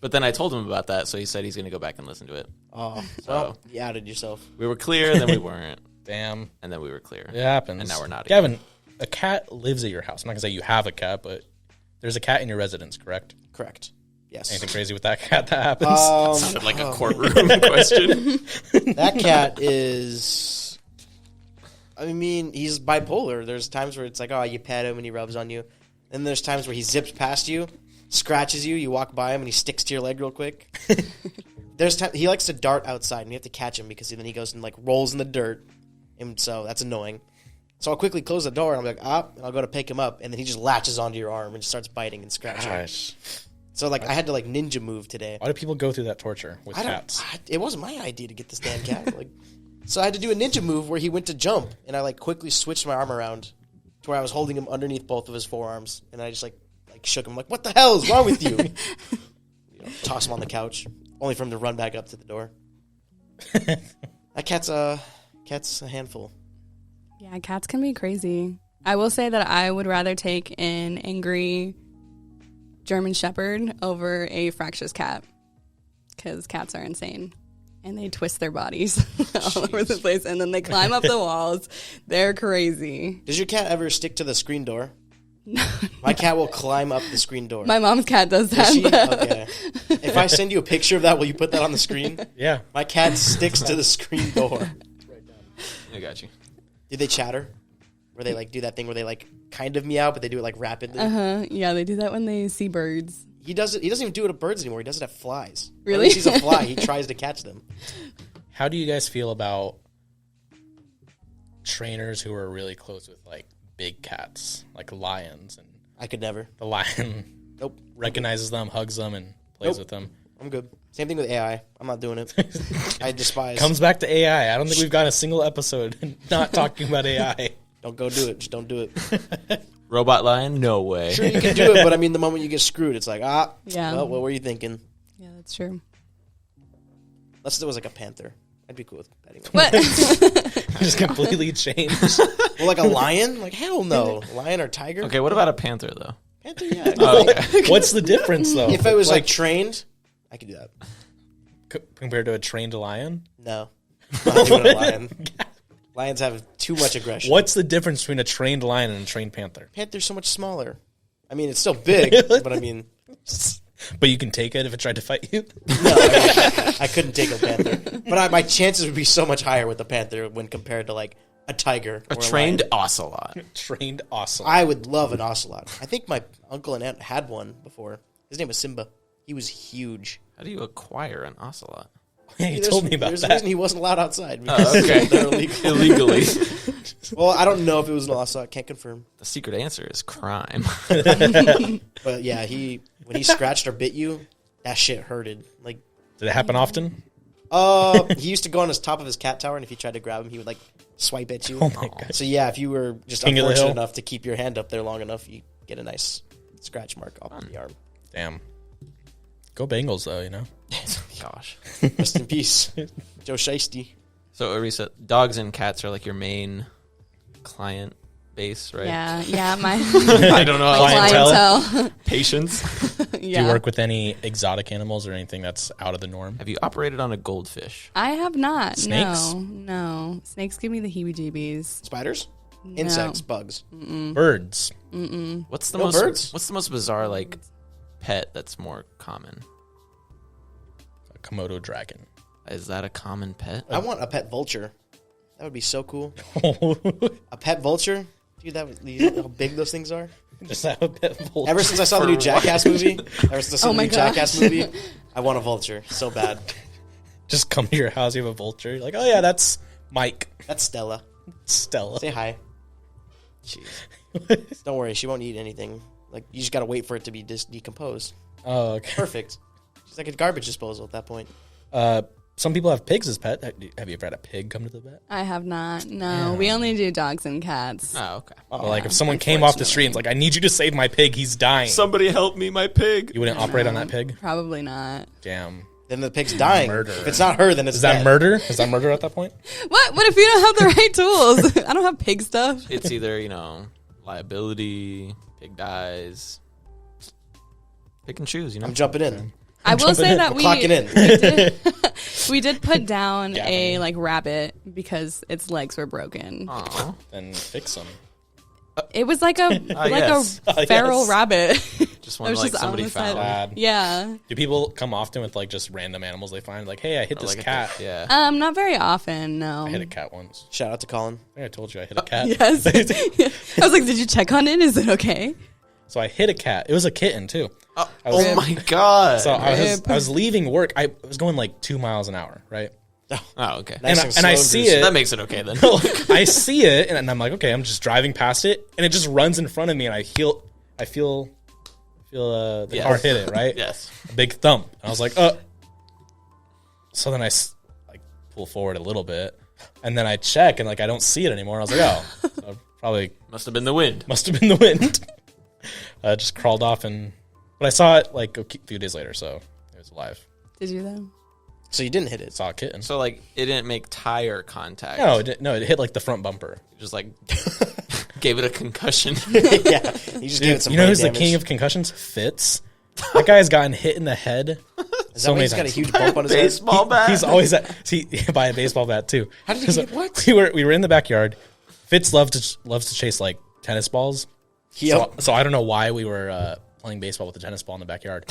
but then I told him about that, so he said he's going to go back and listen to it. Oh, So- well, you outed yourself. We were clear, then we weren't, Damn, and then we were clear. it happens. And now we're not Gavin, a cat lives at your house. I'm not gonna say you have a cat, but there's a cat in your residence, correct? Correct. Yes. Anything crazy with that cat that happens? Sounded like a courtroom question. That cat is. I mean, he's bipolar. There's times where it's like, oh, you pet him and he rubs on you. Then there's times where he zips past you, scratches you, you walk by him and he sticks to your leg real quick. There's time he likes to dart outside and you have to catch him because then he goes and like rolls in the dirt, and so that's annoying. So I'll quickly close the door and I'm like, and I'll go to pick him up, and then he just latches onto your arm and just starts biting and scratching. Gosh, So like I had to like ninja move today. why do people go through that torture with cats? It wasn't my idea to get this damn cat. So I had to do a ninja move where he went to jump, and I like quickly switched my arm around to where I was holding him underneath both of his forearms, and I just like shook him like, "What the hell is wrong with you?" Toss him on the couch, only for him to run back up to the door. That cat's a handful. Yeah, cats can be crazy. I will say that I would rather take an angry German Shepherd over a fractious cat, because cats are insane. And they twist their bodies all over the place, and then they climb up the walls. They're crazy. Does your cat ever stick to the screen door? My cat will climb up the screen door. My mom's cat does Does she? that. Okay. If I send you a picture of that, will you put that on the screen? Yeah, My cat sticks to the screen door. I got you. Do they chatter? Where they like do that thing where they like kind of meow, but they do it like rapidly? Yeah, they do that when they see birds. He does it. He doesn't even do it with birds anymore. He does it at flies. Really? When he sees a fly, he tries to catch them. how do you guys feel about trainers who are really close with like big cats, like lions, and I could never. the lion Nope. recognizes them, hugs them, and plays Nope. with them? I'm good. Same thing with AI. I'm not doing it. I despise. Comes back to AI. I don't think we've got a single episode not talking about AI. Don't go do it. Just don't do it. Robot lion? No way. Sure, you can do it, but I mean, the moment you get screwed, it's like, Yeah. well, what were you thinking? Yeah, that's true. Unless it was like a panther. I'd be cool with petting it. What? Just completely changed. Well, like a lion? Like, hell no. Lion or tiger? Okay, what about a panther though? Panther, yeah. What's the difference though? If it was like trained, I could do that. Compared to a trained lion? No. I'm not doing a lion. Lions have too much aggression. What's the difference between a trained lion and a trained panther? Panther's so much smaller. I mean, it's still big, but I mean, But you can take it if it tried to fight you? no, I couldn't take a panther. But my chances would be so much higher with a panther when compared to like a tiger A or trained lion. ocelot. Trained awesome. I would love an ocelot. I think my uncle and aunt had one before. His name was Simba. He was huge. How do you acquire an ocelot? He told me about There's a that. reason he wasn't allowed outside. Oh, okay. They're illegal. Illegally. Well, I don't know if it was an ocelot. Can't confirm. The secret answer is crime. But yeah, when he scratched or bit you, that shit hurted. Like, Did it happen often? he used to go on his top of his cat tower, and if you tried to grab him, he would like swipe at you. Oh my God. So yeah, if you were just King of the unfortunate hill. enough to keep your hand up there long enough, you get a nice scratch mark off on the arm. Damn. Go Bengals, though, you know? Gosh. Rest in peace, Joe Shiesty. So, Arisa, dogs and cats are like your main client base, right? Yeah, my I don't know. Clientele. clientele. Patience. Do Yeah. you work with any exotic animals or anything that's out of the norm? Have you operated on a goldfish? I have not. Snakes? No. Snakes give me the heebie-jeebies. Spiders, insects, bugs. Birds. What's the No most birds? What's the most bizarre like pet that's more common? A Komodo dragon. Is that a common pet? I want a pet vulture. That would be so cool. A pet vulture, dude. You know how big those things are. Just have a pet vulture. Ever since I saw the new Jackass movie, Oh my Jackass gosh. movie, I want a vulture so bad. Just come to your house, you have a vulture. You're like, oh yeah, that's Mike. That's Stella. Stella. Say hi. Don't worry, she won't eat anything. Like, you just gotta wait for it to be decomposed. Oh, okay. Perfect. She's like a garbage disposal at that point. Some people have pigs as pet. Have you ever had a pig come to the vet? I have not. No, we only do dogs and cats. Oh, okay. Or like if someone came off the street and was like, I need you to save my pig, he's dying. Somebody help me, my pig. You wouldn't operate on that pig? Probably not. Damn. Then the pig's dying. Murder. If it's not her, then it's Is that dead. murder? Is that murder at that point? What if you don't have the right tools? I don't have pig stuff. It's either, liability, pig dies. Pick and choose, I'm jumping in. I will say that I'm clocking in. we did put down Yeah. a rabbit because its legs were broken. Aw. Then fix them. It was like a yes. a feral Yes. rabbit. Just It one was like just somebody on the side. found. Bad. Yeah. Do people come often with just random animals they find? Like, hey, I hit Or this like a cat. thing. Yeah. Not very often. No. I hit a cat once. Shout out to Colin. I think I told you I hit a cat. Yes. I was like, did you check on it? Is it okay? So I hit a cat. It was a kitten too. Oh, was- my god. So I Rip. was leaving work. I was going 2 miles an hour, right? oh, okay. Nice and I slow see Bruce. it. That makes it okay then. I see it, and I'm like, okay, I'm just driving past it, and it just runs in front of me, and I feel the Yes. car hit it, right? Yes. A big thump. And I was like, So then I pull forward a little bit, and then I check, and I don't see it anymore. I was like, oh, so probably Must have been the wind. must have been the wind. Just crawled off, but I saw it a few days later, so it was alive. Did you though? So you didn't hit it. Saw a kitten. So it didn't make tire contact. No, it hit the front bumper. Just gave it a concussion. Yeah. You just gave it some You know brain who's the damage. king of concussions? Fitz. That guy's gotten hit in the head. Is that why he's got a huge bump on his head? Baseball bat. He's always by a baseball bat too. How did he get what? We were in the backyard. Fitz loves to chase tennis balls. So I don't know why we were playing baseball with a tennis ball in the backyard.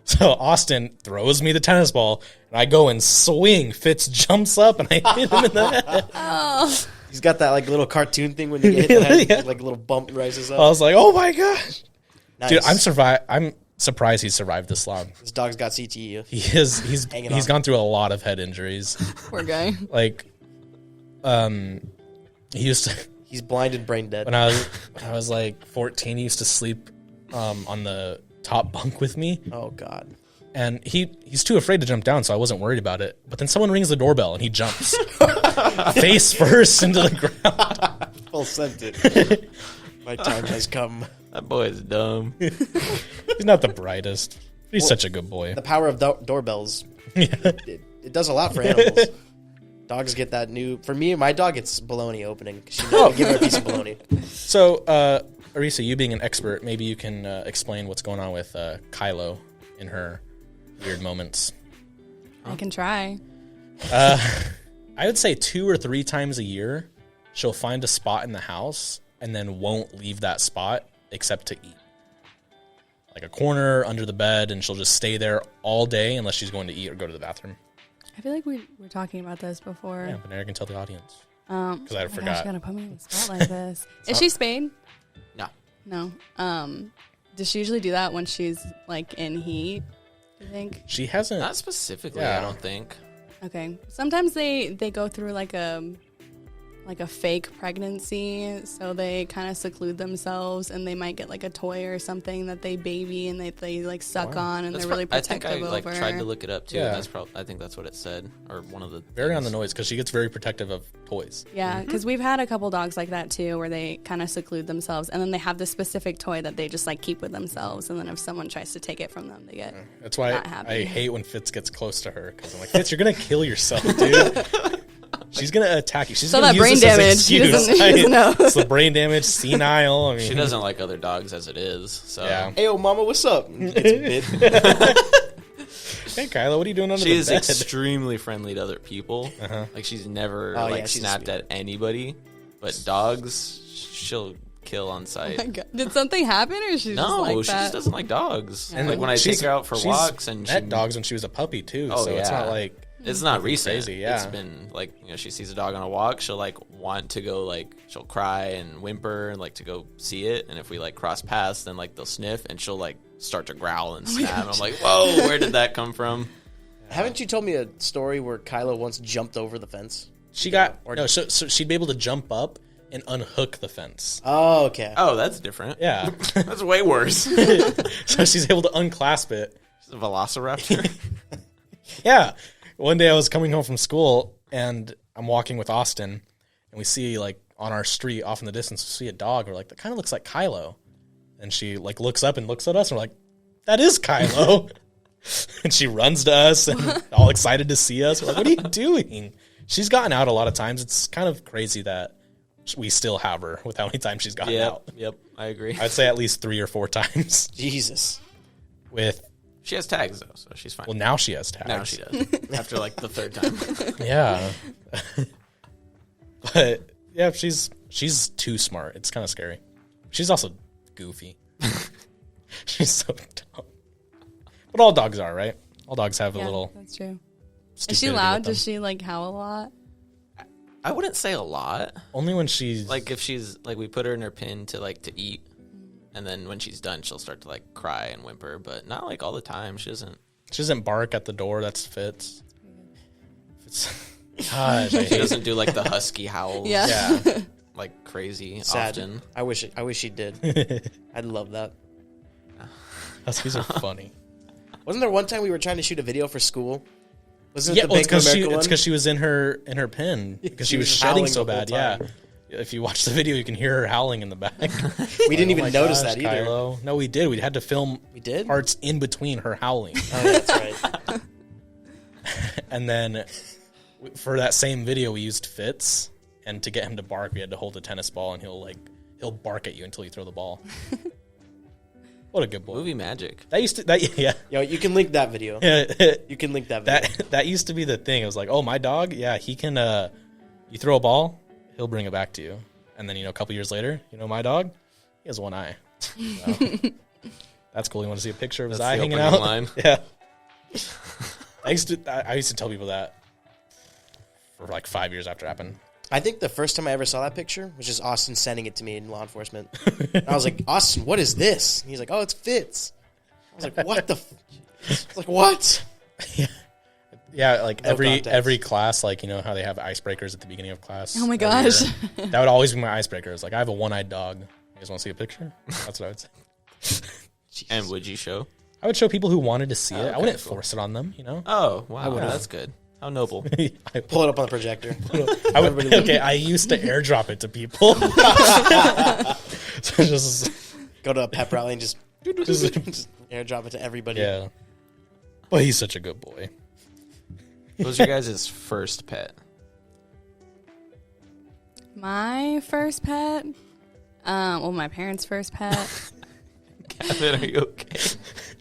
So Austin throws me the tennis ball, and I go and swing. Fitz jumps up, and I hit him in the head. He's got that little cartoon thing when you get hit in the head, Yeah. a little bump rises up. I was like, "Oh my gosh, Nice. dude!" I'm surprised he's survived this long. This dog's got CTE. He's Hanging on. gone through a lot of head injuries. Poor guy. He used to. He's blind and brain dead. When I was 14, he used to sleep on the top bunk with me, Oh God. and he's too afraid to jump down, so I wasn't worried about it. But then someone rings the doorbell, and he jumps face first into the ground. Full scented. My time has come. That boy is dumb. He's not the brightest. He's such a good boy. The power of doorbells. Yeah. It does a lot for animals. Dogs get that new. For me, my dog gets bologna opening. She knows give her a piece of bologna. So, Arisa, you being an expert, maybe you can explain what's going on with Kylo in her weird moments. I can try. I would say 2 or 3 times a year, she'll find a spot in the house and then won't leave that spot except to eat. Like a corner under the bed, and she'll just stay there all day unless she's going to eat or go to the bathroom. I feel like we were talking about this before. Yeah, but now I can tell the audience. Because I Gosh, forgot. you gotta put me on the spot like this. Is she spayed? No. No. Does she usually do that when she's in heat? Do you think? She hasn't. Not specifically, Yeah. I don't think. Okay. Sometimes they go through a fake pregnancy, so they kind of seclude themselves, and they might get a toy or something that they baby and they suck on, and That's they're really I think protective I over. tried to look it up too. Yeah. That's I think that's what it said, or one of the very on things. the noise because she gets very protective of toys. Yeah, because we've had a couple dogs like that too, where they kind of seclude themselves, and then they have this specific toy that they just keep with themselves, and then if someone tries to take it from them, they get. That's why Not happy. I hate when Fitz gets close to her because I'm like, Fitz, you're gonna kill yourself, dude. She's gonna attack you. She's So gonna that use brain this as damage, she excuse. doesn't know. It's the brain damage, senile. I mean, She doesn't like other dogs as it is. So Yeah. Hey, yo, mama, what's up? It's bit. Hey, Kylo, what are you doing under she the is bed? extremely friendly to other people. Uh-huh. She's never Oh, yeah, she's snapped sweet. at anybody, but dogs she'll kill on sight. Oh my God. Did something happen, or she's No, just like she that? just doesn't like dogs. And Like when I take her out for she's walks, and met she dogs when she was a puppy too. Oh, so it's yeah. not like It's not recent. crazy, yeah. It's been she sees a dog on a walk, she'll want to go she'll cry and whimper and to go see it, and if we cross paths, then they'll sniff and she'll start to growl and snap. I'm like, whoa, where did that come from? Haven't you told me a story where Kylo once jumped over the fence? she got so she'd be able to jump up and unhook the fence. Oh, okay. Oh, that's different. Yeah, That's way worse. so she's able to unclasp it. She's a velociraptor. Yeah. One day I was coming home from school and I'm walking with Austin and we see on our street off in the distance, we see a dog. We're like, that kind of looks like Kylo. And she looks up and looks at us and we're like, that is Kylo. And she runs to us and all excited to see us. We're like, what are you doing? She's gotten out a lot of times. It's kind of crazy that we still have her with how many times she's gotten out. Yep, I agree. I'd say at least 3 or 4 times. Jesus. She has tags though, so she's fine. Well, now she has tags. Now she does. After like the 3rd time. Yeah. But yeah, she's too smart. It's kind of scary. She's also goofy. She's so dumb. But all dogs are, right? All dogs have a little. That's true. Is she stupidity loud? with them. Does she like howl a lot? I wouldn't say a lot. Only when she's Like if she's like we put her in her pen to eat, and then when she's done, she'll start to like cry and whimper, but not like all the time. She doesn't bark at the door. That's Fitz. Gosh, I She hate doesn't do like the husky howls. Yeah. Yeah. Like crazy Sad. often. I wish she did. I'd love that. Huskies are funny. Wasn't there one time we were trying to shoot a video for school? Wasn't Yeah, it the well, it's Bank of because America one? it's because she was in her pen because she was was shedding howling so the whole bad. Yeah, time. if you watch the video, you can hear her howling in the back. We didn't Oh even my notice gosh, that either. Kylo. No, we did. We had to film. We did? Parts in between her howling, Oh, that's right. and then for that same video, we used Fitz, and to get him to bark, we had to hold a tennis ball, and he'll bark at you until you throw the ball. What a good boy. Movie magic. That used to yeah. Yo, you can link that video. Yeah. You can link that video. That used to be the thing. It was like, oh, my dog, yeah, he can. You throw a ball, he'll bring it back to you, and then a couple years later, my dog, he has one eye. So, that's cool. You want to see a picture of his That's eye the hanging opening out? line. Yeah. I used to tell people that for like 5 years after it happened. I think the first time I ever saw that picture was just Austin sending it to me in law enforcement. And I was like, Austin, what is this? And he's like, oh, it's Fitz. I was like, what the? I was like, what? Yeah, like No every context. class, like how they have icebreakers at the beginning of class. Oh my every gosh. year. That would always be my icebreaker. It's like, I have a one-eyed dog. You guys want to see a picture? That's what I would say. And would you show? I would show people who wanted to see it. I okay, wouldn't cool. force it on them, Oh, wow. would've. That's good. How noble. I Pull it up on the projector. okay, I used to airdrop it to people. So just Go to a pep rally and just airdrop it to everybody. yeah. But he's such a good boy. What was your guys' first pet? My first pet. My parents' first pet. Gavin, are you okay?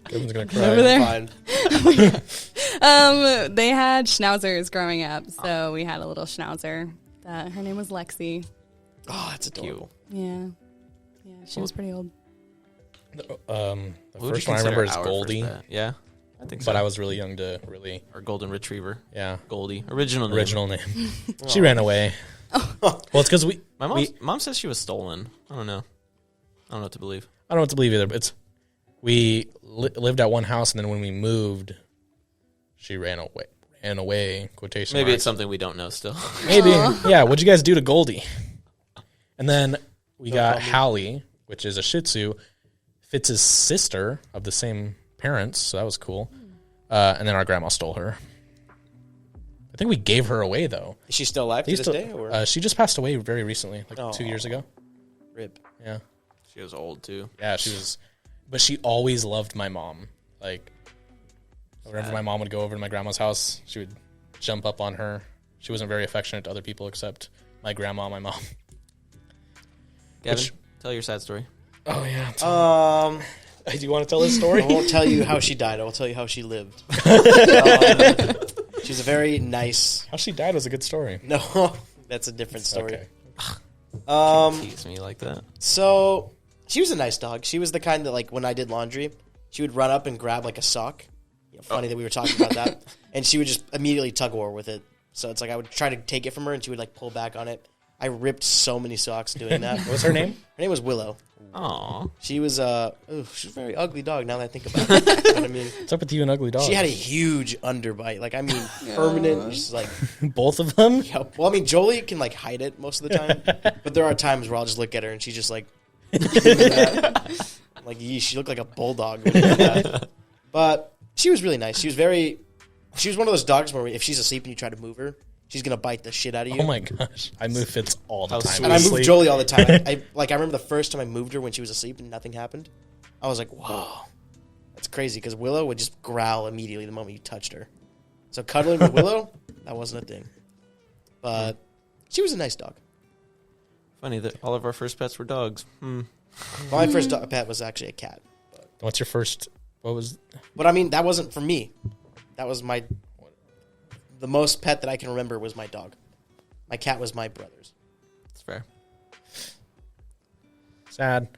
Kevin's gonna cry. Over there. Fine. They had schnauzers growing up, so we had a little schnauzer. Her name was Lexi. Oh, that's adorable. Yeah, she was pretty old. The What would first you one I remember consider is our Goldie, first pet? Yeah, I think so. but I was really young to really, Or golden retriever. yeah, Goldie. Original name. original name. She ran away. Well, it's because My mom says she was stolen. I don't know. I don't know what to believe. I don't know what to believe either. But we lived at one house, and then when we moved, she ran away. Ran away. Quotation. Maybe marks. it's something we don't know still. Maybe. Yeah. What'd you guys do to Goldie? And then we got tell me. Hallie, which is a Shih Tzu, Fitz's sister of the same parents, so that was cool. And then our grandma stole her. I think we gave her away though. Is she still alive to this day? Or? She just passed away very recently, like 2 years ago. Rip. Yeah. She was old too. Yeah, she was, but she always loved my mom. Like, whenever my mom would go over to my grandma's house, she would jump up on her. She wasn't very affectionate to other people except my grandma and my mom. Gavin, tell your sad story. Oh, yeah. Do Do you want to tell this story? I won't tell you how she died. I will tell you how she lived. She's a very nice. How she died was a good story. No, that's a different story. Okay. Tease me like that. So she was a nice dog. She was the kind that, like, when I did laundry, she would run up and grab like a sock. Funny that we were talking about that. And she would just immediately tug of war with it. So it's like I would try to take it from her, and she would like pull back on it. I ripped so many socks doing that. What's her name? Her name was Willow. Aw. She was she's a very ugly dog. Now that I think about it, you know what I mean. What's up with you and ugly dog? She had a huge underbite. Like, I mean, permanent. She's like, both of them. yeah. Well, I mean, Jolie can like hide it most of the time, but there are times where I'll just look at her and she's just like, like, she looked like a bulldog. When you did that. But she was really nice. She was one of those dogs where if she's asleep and you try to move her, she's gonna bite the shit out of you. Oh my gosh, I move Fitz all the How time. sweet. And I moved Sleep. Jolie all the time. I remember the first time I moved her when she was asleep and nothing happened. I was like, whoa. That's crazy because Willow would just growl immediately the moment you touched her. So cuddling with Willow, that wasn't a thing. But she was a nice dog. Funny that all of our first pets were dogs. My first pet was actually a cat. What's your first? What was? But I mean, that wasn't for me. That was the most pet that I can remember was my dog. My cat was my brother's. That's fair. Sad.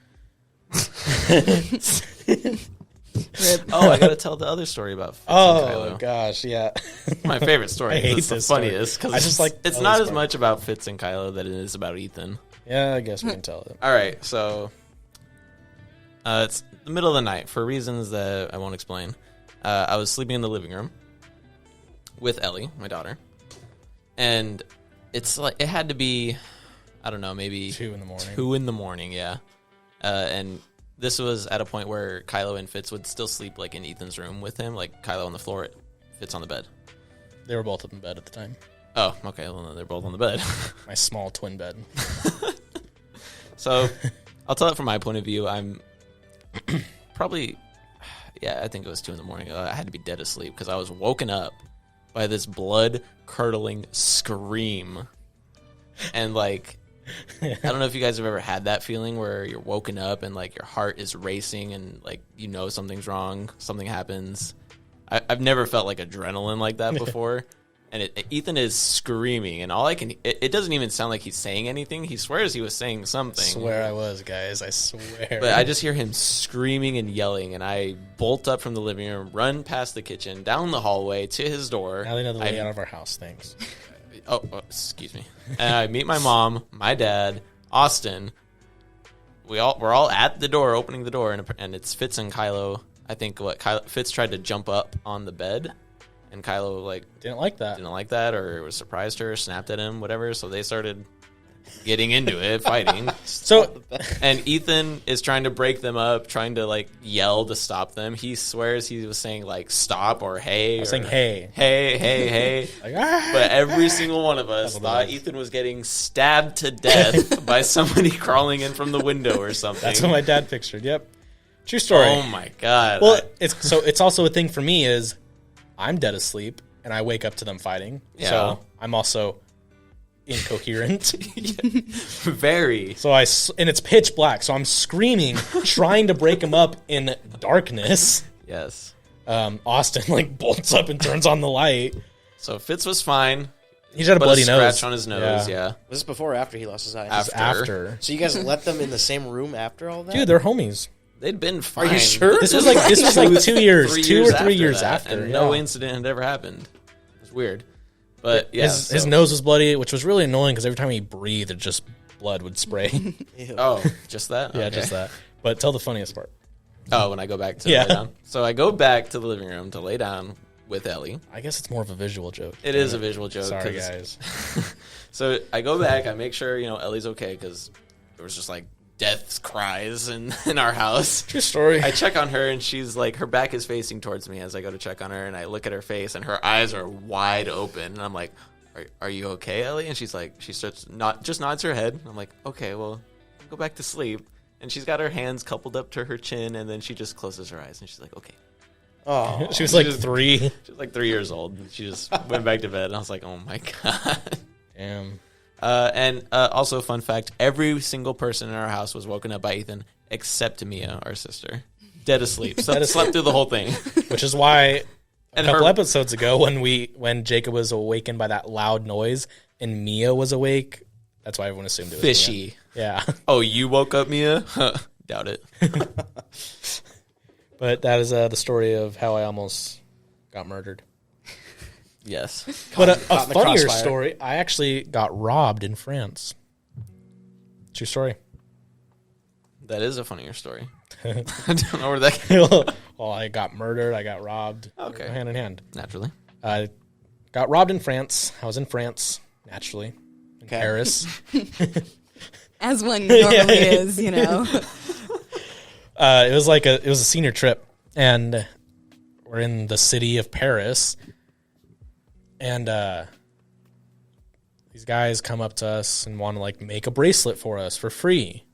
Oh, I got to tell the other story about Fitz and Oh Kylo. gosh, yeah. My favorite story. I hate It's the this story. funniest because I just like it's Ellie's not as part. much about Fitz and Kylo that it is about Ethan. Yeah, I guess we can tell it. All right, so it's the middle of the night for reasons that I won't explain. I was sleeping in the living room with Ellie, my daughter, and it's like it had to be, I don't know, maybe 2 in the morning. 2 in the morning, yeah. And this was at a point where Kylo and Fitz would still sleep like in Ethan's room with him, like Kylo on the floor, Fitz on the bed. They were both up in bed at the time. Oh, okay, well, no, they're both on the bed. My small twin bed. So I'll tell it from my point of view. I'm probably, yeah, I think it was 2 in the morning. I had to be dead asleep because I was woken up by this blood-curdling scream. And, like, I don't know if you guys have ever had that feeling where you're woken up and, like, your heart is racing and, like, you know something's wrong, something happens. I've never felt, like, adrenaline like that before. And Ethan is screaming, and all I can... It doesn't even sound like he's saying anything. He swears he was saying something. I swear I was, guys. I swear. But I just hear him screaming and yelling, and I bolt up from the living room, run past the kitchen, down the hallway to his door. Now they know the layout of our house. Thanks. Oh, excuse me. And I meet my mom, my dad, Austin. We're all at the door, opening the door, and it's Fitz and Kylo. I think Fitz tried to jump up on the bed, and Kylo Didn't like that. didn't like that, or was surprised her, snapped at him, whatever. So they started getting into it, fighting. So And Ethan is trying to break them up, trying to like yell to stop them. He swears he was saying like stop or hey. I was saying hey. Hey. Like, ah! But every single one of us what it thought was. Ethan was getting stabbed to death by somebody crawling in from the window or something. That's what my dad pictured. Yep. True story. Oh my god. Well, it's also a thing for me is I'm dead asleep and I wake up to them fighting. Yeah. So I'm also incoherent. Very. So and it's pitch black. So I'm screaming, trying to break them up in darkness. Yes. Austin like bolts up and turns on the light. So Fitz was fine. He's got a But bloody a nose. scratch on his nose, yeah. Was this before or after he lost his eye? After. So you guys let them in the same room after all that? Dude, they're homies. They'd been fine. Are you sure? This was like 2 years, 2 or 3 years that, after. and no yeah. incident had ever happened. It was weird. But yeah, His nose was bloody, which was really annoying because every time he breathed, it just blood would spray. Oh, just that? Yeah, Okay. just that. But tell the funniest part. Oh, when I go back to Yeah. lay down. So I go back to the living room to lay down with Ellie. I guess it's more of a visual joke. It is a visual joke. Sorry, 'cause- guys. So I go back, I make sure, Ellie's okay because there was just like death cries in our house. True story. I check on her and she's like, her back is facing towards me as I go to check on her, and I look at her face and her eyes are wide open, and I'm like, are you okay, Ellie? And she's like, she starts just nods her head. I'm like, okay, well, go back to sleep. And she's got her hands coupled up to her chin, and then she just closes her eyes and she's like, okay. Oh, She was like 3. She was like 3 years old. She just went back to bed, and I was like, oh my god. Damn. And also, fun fact: every single person in our house was woken up by Ethan, except Mia, our sister, dead asleep. So slept through the whole thing. Which is why a And couple her- episodes ago when Jacob was awakened by that loud noise and Mia was awake, that's why everyone assumed it was Fishy. Mia. Yeah. Oh, you woke up Mia? Doubt it. But that is the story of how I almost got murdered. Yes. But a caught in the funnier crossfire. story, I actually got robbed in France. True story. That is a funnier story. I don't know where that came Well, I got murdered. I got robbed. Okay. Hand in hand. naturally. I got robbed in France. I was in France, naturally. In Okay. Paris. As one normally Yeah. is, you know. It was a senior trip, and we're in the city of Paris, and these guys come up to us and want to like make a bracelet for us for free.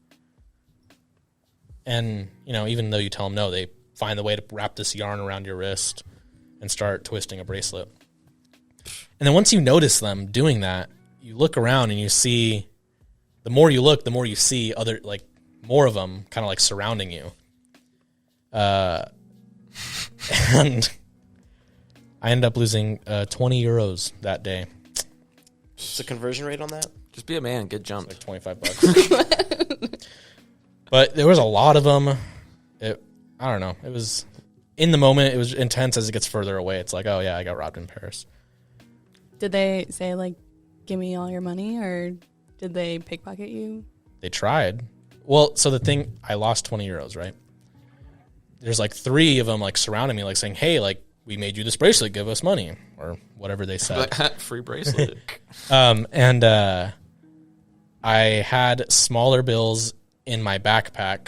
And even though you tell them no, they find the way to wrap this yarn around your wrist and start twisting a bracelet. And then once you notice them doing that, you look around and you see, the more you look, the more you see other, like, more of them kind of like surrounding you. And I ended up losing 20 euros that day. What's the conversion rate on that? Just be a man, get jumped. Like $25. But there was a lot of them. I don't know. It was, in the moment, it was intense. As it gets further away, it's like, oh yeah, I got robbed in Paris. Did they say, like, give me all your money, or did they pickpocket you? They tried. Well, so the thing, I lost 20 euros, right? There's like 3 of them like surrounding me, like saying, hey, like, we made you this bracelet, give us money, or whatever they said. Free bracelet. And I had smaller bills in my backpack,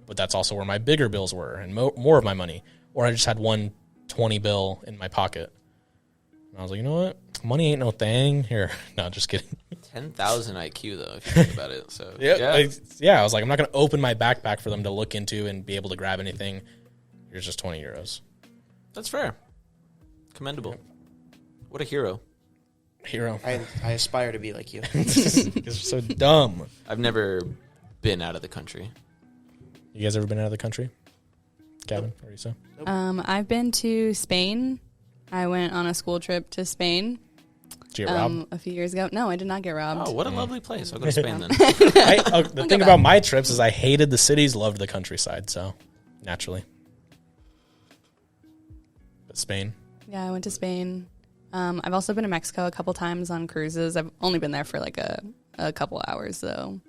but that's also where my bigger bills were and more of my money. Or I just had one 20 bill in my pocket. And I was like, you know what? Money ain't no thing. Here. No, just kidding. 10,000 IQ, though, if you think about it. So I was like, I'm not going to open my backpack for them to look into and be able to grab anything. Here's just 20 euros. That's fair. Commendable. What a hero. Hero. I aspire to be like you. It's so dumb. I've never been out of the country. You guys ever been out of the country? Gavin, Arisa? I've been to Spain. I went on a school trip to Spain Did you get robbed? a few years ago. No, I did not get robbed. Oh, what a lovely place. I'll go to Spain then. The thing about my trips is I hated the cities, loved the countryside, so naturally. But Spain. Yeah, I went to Spain. I've also been to Mexico a couple times on cruises. I've only been there for like a couple hours, though.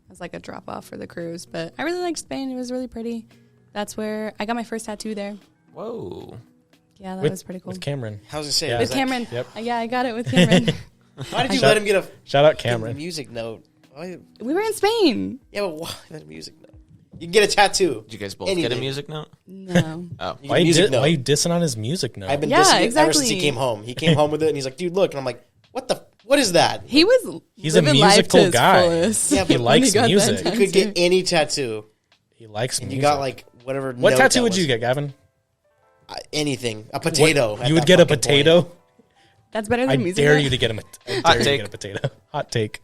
It was like a drop off for the cruise. But I really liked Spain. It was really pretty. That's where I got my first tattoo there. Whoa. Yeah, that was pretty cool. With Cameron. How's it say? Yeah. With Cameron. Yep. Yeah, I got it with Cameron. Why did you let him get a Shout out Cameron. music note? Why? We were in Spain. Yeah, but why a music note? You can get a tattoo. Did you guys both get a Anything. music note? No. Oh. You Why get a music note. are you dissing on his music note? I've been Yeah, dissing it ever since exactly. he came home. He came home with it, and he's like, "Dude, look!" And I'm like, "What is that?" He was He's a living life musical to his guy. fullest Yeah, but he when likes got that music. You could tattoo. get any tattoo. He likes And music. you got like whatever. What note tattoo that would you was. get, Gavin? Anything. A potato. You would get a potato? That's better I than music. dare note. you to get him Hot take. a potato. Hot take.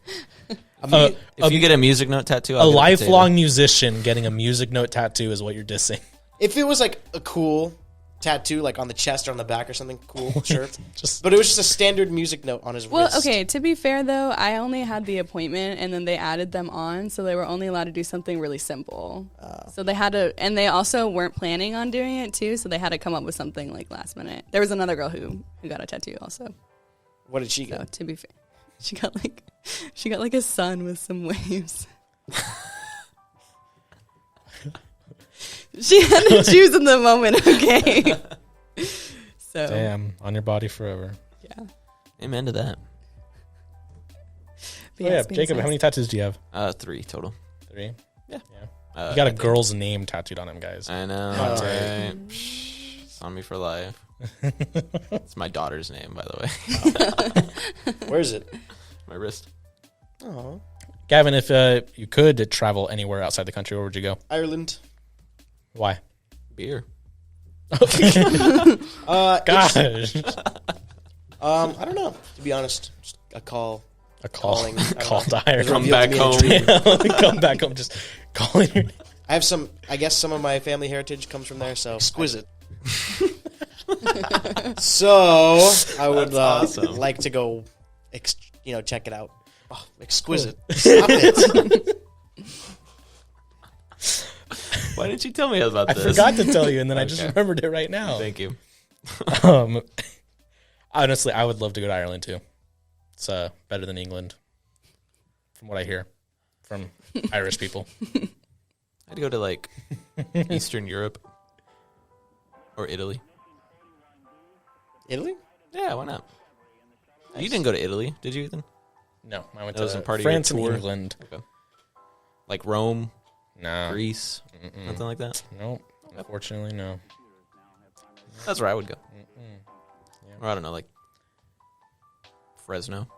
If you get a music note tattoo, A I'll get lifelong musician getting a music note tattoo is what you're dissing. If it was like a cool tattoo, like on the chest or on the back or something cool, sure. Just But it was just a standard music note on his Well, wrist. okay, to be fair though, I only had the appointment and then they added them on, so they were only allowed to do something really simple. So they had to, and they also weren't planning on doing it too, so they had to come up with something like last minute. There was another girl who got a tattoo also. What did she So get? to be fair, she got like a sun with some waves. She had to choose in the moment, okay? So damn, on your body forever. yeah. Amen to that. But Oh, yeah, Spain's Jacob, how nice. many tattoos do you have? 3 total. 3? Yeah. You got a girl's name tattooed on him, guys. I know. Oh. Right? Psh, it's on me for life. It's my daughter's name, by the way. Where is it? My wrist. Oh, Gavin, if you could travel anywhere outside the country, where would you go? Ireland. Why? Beer. Gosh. I don't know. To be honest, just a call. A call. Calling. I don't Call know. to Ireland. Come Revealed back to me in a home. dream. Come back home, just calling your name. I have some. I guess some of my family heritage comes from there. So exquisite. So I would awesome. like to go, check it out. Oh, exquisite. Stop it. Why didn't you tell me about I this? forgot to tell you, and then I just Okay. remembered it right now. Thank you. Honestly, I would love to go to Ireland too. It's better than England, from what I hear from Irish people. I'd go to like Eastern Europe or Italy. Italy? Yeah, why not? You didn't go to Italy, did you, Ethan? No, I went That wasn't to part of your France and tour? England. Okay. Like Rome, No, Greece, something like that. no, unfortunately, no. That's where I would go. Or I don't know, like Fresno.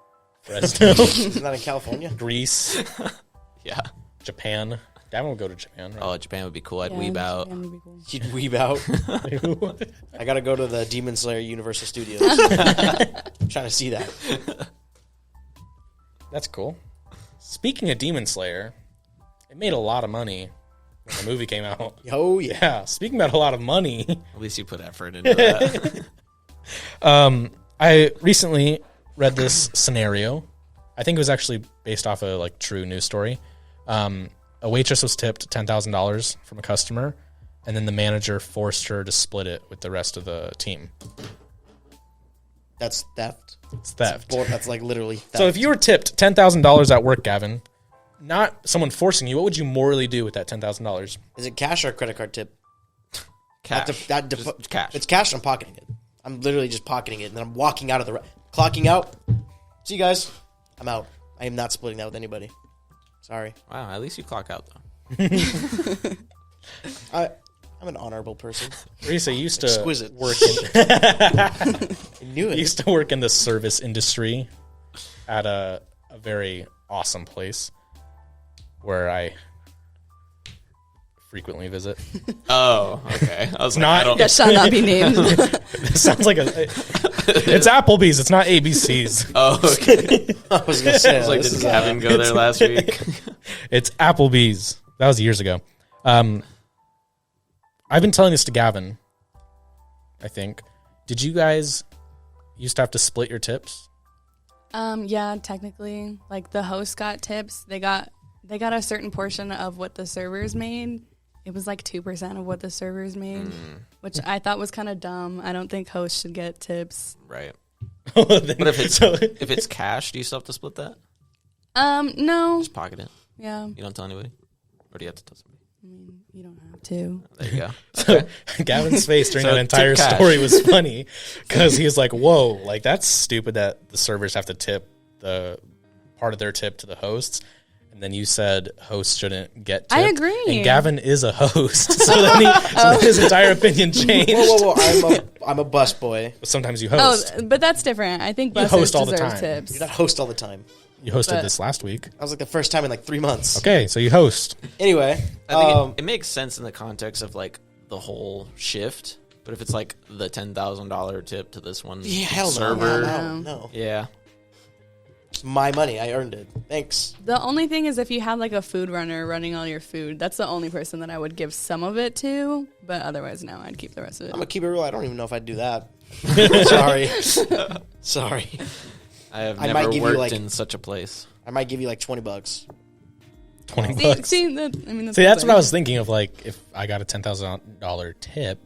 Fresno, Isn't that in California? Greece, Yeah. Japan. Gavin will go to Japan. Oh, Japan would be cool. I'd Yeah, weeb out. Japan would be cool. You'd weeb out. Right? I gotta go to the Demon Slayer Universal Studios. I'm trying to see that. That's cool. Speaking of Demon Slayer, it made a lot of money when the movie came out. Oh yeah. Yeah, speaking about a lot of money, At least you put effort into that. I recently read this scenario. I think it was actually based off a like true news story. A waitress was tipped $10,000 from a customer, and then the manager forced her to split it with the rest of the team. That's theft. It's theft. That's like literally theft. So if you were tipped $10,000 at work, Gavin, not someone forcing you, what would you morally do with that $10,000? Is it cash or a credit card tip? Cash. Just cash. It's cash. I'm pocketing it. I'm literally just pocketing it, and then I'm walking out of the clocking out. See you guys. I'm out. I am not splitting that with anybody. Sorry. Wow, at least you clock out, though. I'm an honorable person. Arisa used to Exquisite. work in I knew it. used to work in the service industry at a very awesome place where I frequently visit. Oh, okay. I was like, not- I don't, That shall not be named. This sounds like it's Applebee's. It's not ABC's. Oh, okay. I was gonna say. I was like, this did is, Gavin go there last week? It's Applebee's. That was years ago. I've been telling this to Gavin, I think. Did you guys used to have to split your tips? Yeah, technically, like the host got tips. They got a certain portion of what the servers made. It was like 2% of what the servers made, which I thought was kind of dumb. I don't think hosts should get tips. Right. But But if it's cash, do you still have to split that? No. Just pocket it. Yeah, You don't tell anybody? Or do you have to tell somebody? you don't have to. There you go. So Gavin's face during So that entire tip cash. story was funny because he was like, "Whoa, like that's stupid that the servers have to tip the part of their tip to the hosts." And then you said hosts shouldn't get tipped. I agree. And Gavin is a host, so then his entire opinion changed. whoa! I'm a bus boy. Sometimes you Oh, host. but that's different. I think You buses host all the deserve time. tips. You're not host all the time. You hosted but- this last week. That was like the first time in like 3 months. Okay, so you host. Anyway, I think it makes sense in the context of like the whole shift. But if it's like the $10,000 tip to this one hell no, server, no. yeah, It's my money. I earned it. Thanks. The only thing is if you had like a food runner running all your food, that's the only person that I would give some of it to. But otherwise, no, I'd keep the rest of it. I'm gonna keep it real. I don't even know if I'd do that. Sorry. I have I might never give you, worked like- in such a place. I might give you like $20. 20 See, bucks. see, that, I mean, See, that's what I was thinking of. Like, if I got a $10,000 tip,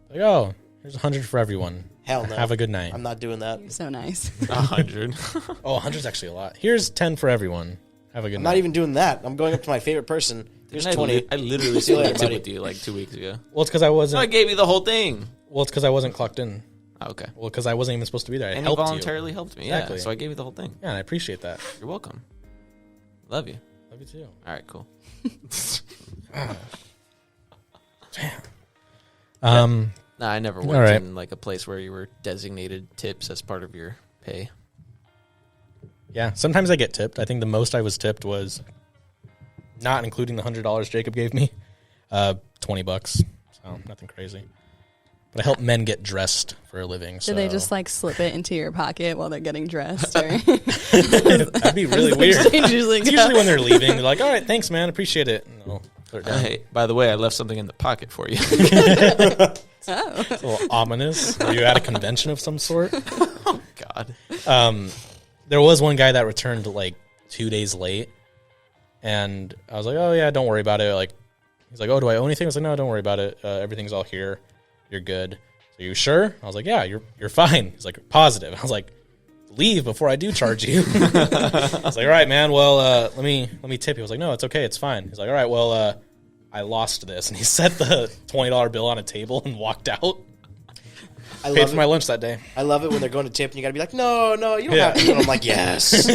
like, oh, here's 100 for everyone. Hell no. Have a good night. I'm not doing that. You're so nice. 100. Oh, 100's actually a lot. Here's 10 for everyone. Have a good I'm night. not even doing that. I'm going up to my favorite person. Here's I 20. literally See you split later, a tip buddy. with you like 2 weeks ago. Well, it's because I So I wasn't. gave you the whole thing. Well, it's because I wasn't clocked in. Oh, okay. Well, because I wasn't even supposed to be there. I And you helped voluntarily helped me. Exactly. Yeah, so I gave you the whole thing. Yeah, and I appreciate that. You're welcome. Love you. Love you too. All right, cool. No, I never worked right. in like a place where you were designated tips as part of your pay. Yeah, sometimes I get tipped. I think the most I was tipped was, not including the $100 Jacob gave me, $20. So nothing crazy. But I help men get dressed for a living. So Do they just like slip it into your pocket while they're getting dressed? Or that'd be really weird. usually It's usually when they're leaving, they're like, "All right, thanks, man, appreciate it." And they'll put it down. Hey, by the way, I left something in the pocket for you. It's a little ominous. Were you at a convention of some sort? God. There was one guy that returned like 2 days late, and I was like, "Oh yeah, don't worry about it." Like, he's like, "Oh, do I owe anything?" I was like, "No, don't worry about it. Everything's all here. You're good." So you sure? I was like, "Yeah, you're fine." He's like, "Positive." I was like, "Leave before I do charge you." I was like, "All right, man. Well, let me tip you." I was like, "No, it's okay. It's fine." He's like, "All right. Well, I lost this," and he set the $20 bill on a table and walked out. I Paid love for it. my lunch that day. I love it when they're going to tip and you gotta be like, no, you don't Yeah. have to. And I'm like, yes,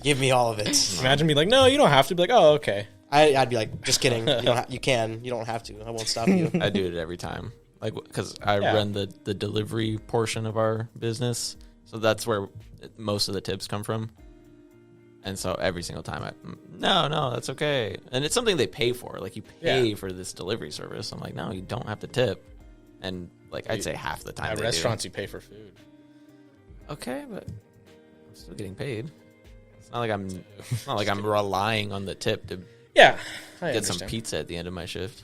give me all of it. Imagine being like, "No, you don't have to." Be like, "Oh, okay." I'd be like, just kidding. You don't. You can. You don't have to. I won't stop you. I do it every time. Like, because I Yeah. run the delivery portion of our business. So that's where most of the tips come from. And so every single time no, that's okay. And it's something they pay for. Like, you pay for this delivery service. I'm like, no, you don't have to tip. And, like, I'd say half the time At they restaurants, you pay for food. Okay, but I'm still getting paid. It's not like I'm relying on the tip to Yeah, get some pizza at the end of my shift.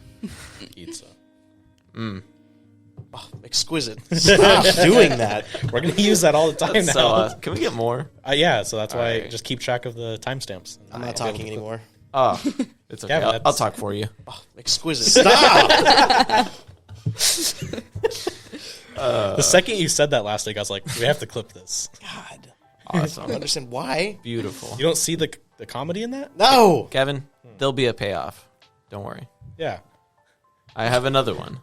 Pizza. Oh, exquisite. Stop doing that. We're going to use that all the time now. So, can we get more? Yeah, so that's why I right. just keep track of the timestamps. I'm not talking anymore. Oh, it's okay. Gavin, I'll talk for you. Oh, exquisite. Stop. The second you said that last week, I was like, we have to clip this. God. Awesome. I don't understand why. Beautiful. You don't see the comedy in that? No. Kevin, there'll be a payoff. Don't worry. Yeah. I have another one.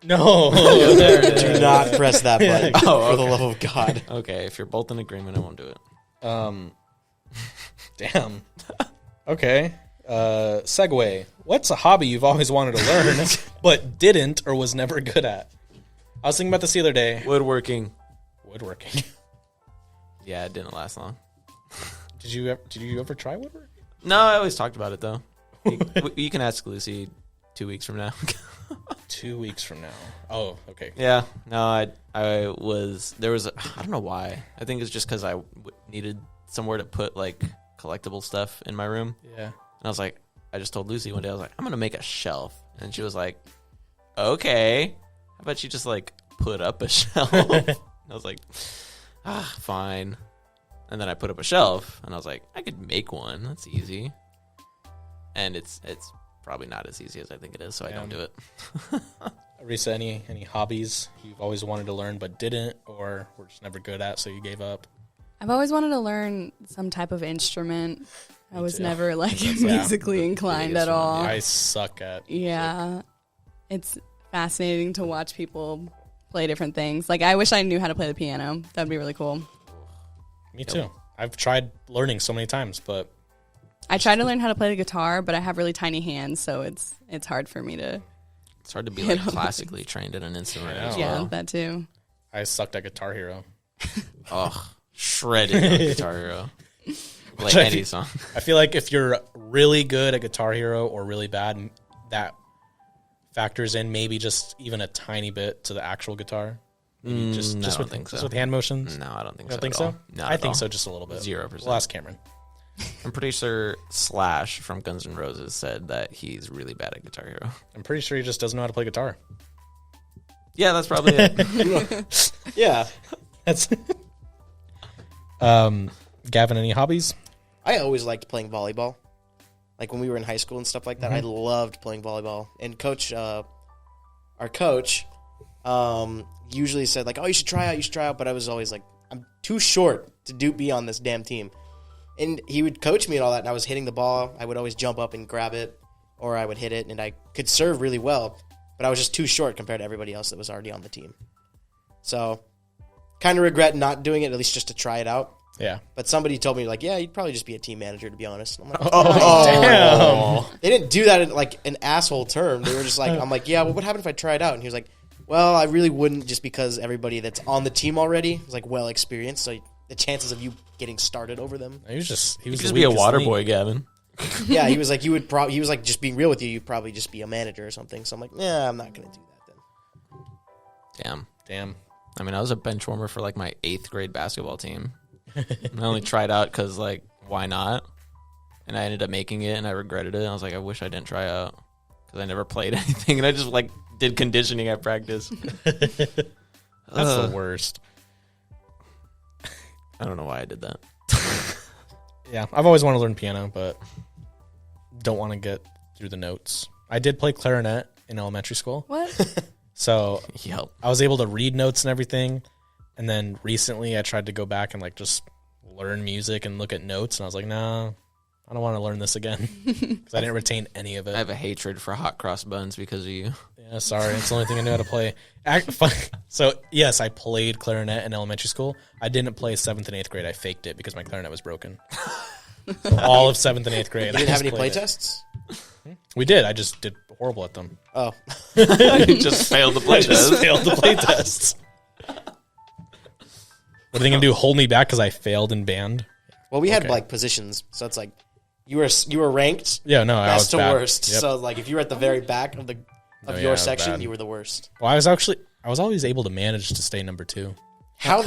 No. There it is. Do not press that button. Oh, For the okay. love of God. Okay, if you're both in agreement, I won't do it. Damn. Okay. Segue. What's a hobby you've always wanted to learn, but didn't or was never good at? I was thinking about this the other day. Woodworking. Woodworking. Yeah, it didn't last long. Did you ever try woodworking? No, I always talked about it, though. You can ask Lucy 2 weeks from now. 2 weeks from now. Oh, okay. Yeah, no, I don't know why. I think it's just because I needed somewhere to put, like, collectible stuff in my room. Yeah. And I was like, I just told Lucy one day, I was like, I'm going to make a shelf. And she was like, okay. How about you just, like, put up a shelf? I was like, fine. And then I put up a shelf, and I was like, I could make one. That's easy. And it's probably not as easy as I think it is, so I don't do it. Arisa, any hobbies you've always wanted to learn but didn't, or were just never good at, so you gave up? I've always wanted to learn some type of instrument. I was too. never like musically inclined at all. I suck at. Yeah. It's fascinating to watch people play different things. Like, I wish I knew how to play the piano. That'd be really cool. Me too. I've tried learning so many times, but I tried to learn how to play the guitar, but I have really tiny hands, so it's hard for me to. It's hard to be, like, classically trained in an instrument as well. Yeah, that too. I sucked at Guitar Hero. Oh, shredded on Guitar Hero. Like I any feel- song. I feel like if you're really good at Guitar Hero or really bad, that factors in maybe just even a tiny bit to the actual guitar. Maybe just I don't with, think so. just with hand motions. No, I don't think You so. don't think at so? all. Not I at think all. so, just a little bit. 0%. We'll ask Cameron. I'm pretty sure Slash from Guns N' Roses said that he's really bad at Guitar Hero. I'm pretty sure he just doesn't know how to play guitar. Yeah, that's probably it. Yeah. That's. Gavin, any hobbies? I always liked playing volleyball. Like when we were in high school and stuff like that, I loved playing volleyball. And our coach, usually said like, "Oh, you should try out." But I was always like, "I'm too short to be on this damn team." And he would coach me and all that. And I was hitting the ball. I would always jump up and grab it, or I would hit it, and I could serve really well. But I was just too short compared to everybody else that was already on the team. So, kind of regret not doing it, at least just to try it out. Yeah. But somebody told me, like, yeah, you'd probably just be a team manager, to be honest. And I'm like, Damn. They didn't do that in, like, an asshole term. They were just like, I'm like, yeah, well, what happened if I tried out? And he was like, well, I really wouldn't, just because everybody that's on the team already is, like, well experienced. So the chances of you getting started over them. He was You the just be a weakest water link. boy, Gavin. Yeah, he was like, he was like, just being real with you, you'd probably just be a manager or something. So I'm like, yeah, I'm not going to do that then. Damn. Damn. I mean, I was a bench warmer for, like, my 8th grade basketball team. And I only tried out because, like, why not? And I ended up making it, and I regretted it. I was like, I wish I didn't try out because I never played anything, and I just, like, did conditioning at practice. That's the worst. I don't know why I did that. Yeah, I've always wanted to learn piano, but don't want to get through the notes. I did play clarinet in elementary school, What? so Yep. I was able to read notes and everything. And then recently I tried to go back and, like, just learn music and look at notes, and I was like, no, I don't want to learn this again because I didn't retain any of it. I have a hatred for hot cross buns because of you. Yeah, sorry. It's the only thing I knew how to play. So, yes, I played clarinet in elementary school. I didn't play 7th and 8th grade. I faked it because my clarinet was broken. So all of 7th and 8th grade. You didn't have any play tests? We did. I just did horrible at them. Oh. You just failed the play I just test. failed the play tests. What are they gonna do? Hold me back because I failed in band? Well, we had like positions, so it's like you were ranked. Yeah, no, I was best to bad. worst. Yep. So like if you were at the very back of I your was section, bad. you were the worst. Well, I was always able to manage to stay number 2 How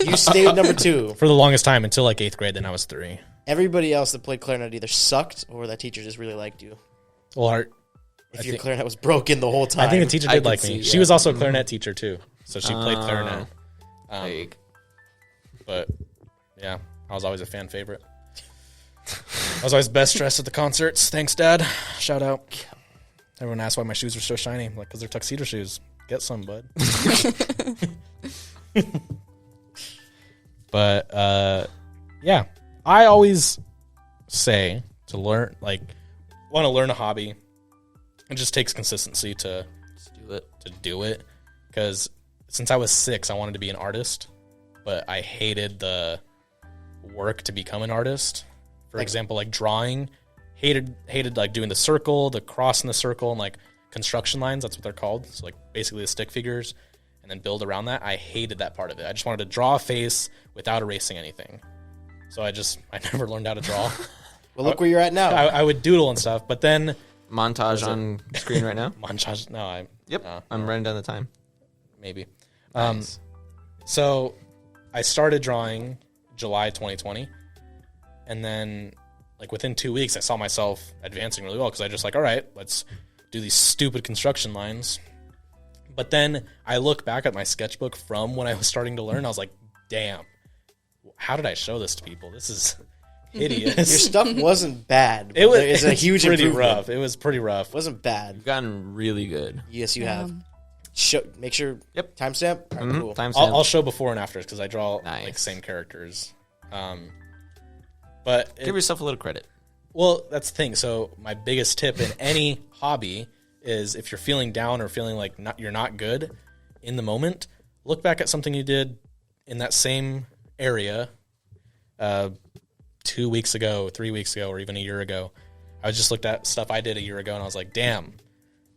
you stayed number 2? for the longest time until like 8th grade. Then I was 3. Everybody else that played clarinet either sucked or that teacher just really liked you. Well, If your clarinet was broken the whole time. I think the teacher I did could like me. see, She yeah. was also a clarinet teacher too, so she played clarinet. Like, But yeah, I was always a fan favorite. I was always best dressed at the concerts. Thanks, Dad. Shout out. Everyone asked why my shoes were so shiny. I'm like, because they're tuxedo shoes. Get some, bud. But yeah, I always say to learn, like, want to learn a hobby. It just takes consistency to just do it. do it. Because since I was 6, I wanted to be an artist, but I hated the work to become an artist. For example, like drawing, hated like doing the circle, the cross in the circle, and like construction lines. That's what they're called. So like basically the stick figures, and then build around that. I hated that part of it. I just wanted to draw a face without erasing anything. So I never learned how to draw. Well, look where you're at now. I would doodle and stuff, but then Montage on screen right now. montage. No, Yep, I'm writing down the time. maybe. Nice. So I started drawing July 2020, and then like within 2 weeks I saw myself advancing really well because I just like, all right, let's do these stupid construction lines. But then I look back at my sketchbook from when I was starting to learn. I was like, damn, how did I show this to people? This is hideous. Your stuff wasn't bad. It was It's a huge pretty improvement. rough. It was pretty rough. It wasn't bad. You've gotten really good. Yes, you have. Um, Make sure. Yep. Timestamp. All right, cool. Timestamp. I'll show before and afters because I draw Nice. like same characters. But Give yourself a little credit. well, that's the thing. So my biggest tip in any hobby is if you're feeling down or feeling like you're not good in the moment, look back at something you did in that same area 2 weeks ago, 3 weeks ago, or even a year ago. I just looked at stuff I did a year ago and I was like, damn,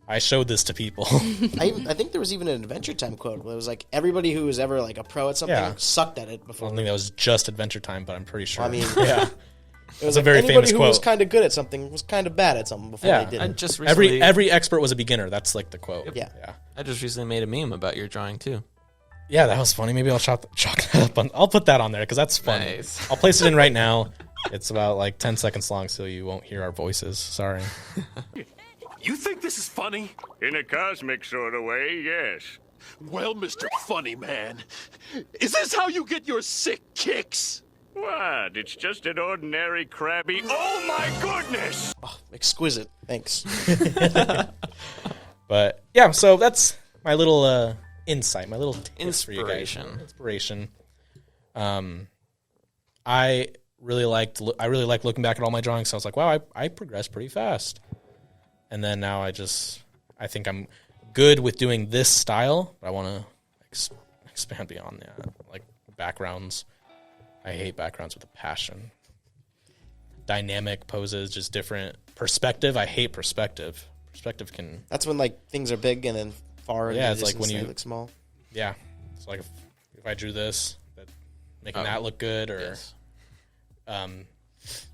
I showed this to people. I think there was even an Adventure Time quote where it was like everybody who was ever like a pro at something Yeah. sucked at it I before. don't think that was just Adventure Time, but I'm pretty sure. I mean, yeah. it was a like very anybody famous who quote. was kind of good at something was kind of bad at something before Yeah. they did I it. just recently, Every expert was a beginner. That's like the quote. Yeah. Yeah. I just recently made a meme about your drawing too. Yeah, that was funny. Maybe I'll chalk that up. I'll put that on there because that's funny. Nice. I'll place it in right now. It's about like 10 seconds long, so you won't hear our voices. Sorry. You think this is funny? In a cosmic sort of way, yes. Well, Mr. Funny Man, is this how you get your sick kicks? What? It's just an ordinary crabby. Oh my goodness! Exquisite. Thanks. But yeah, so that's my little insight, my little tips for you guys. Inspiration. I really like looking back at all my drawings. So I was like, wow, I progressed pretty fast. And then now I think I'm good with doing this style, but I want to expand beyond that. Like backgrounds. I hate backgrounds with a passion. Dynamic poses, just different perspective. I hate perspective. Perspective can, That's when like things are big and then far. Yeah, into it's the like when distance you- they look small. yeah. It's like if I drew this, making that look good, or Yes.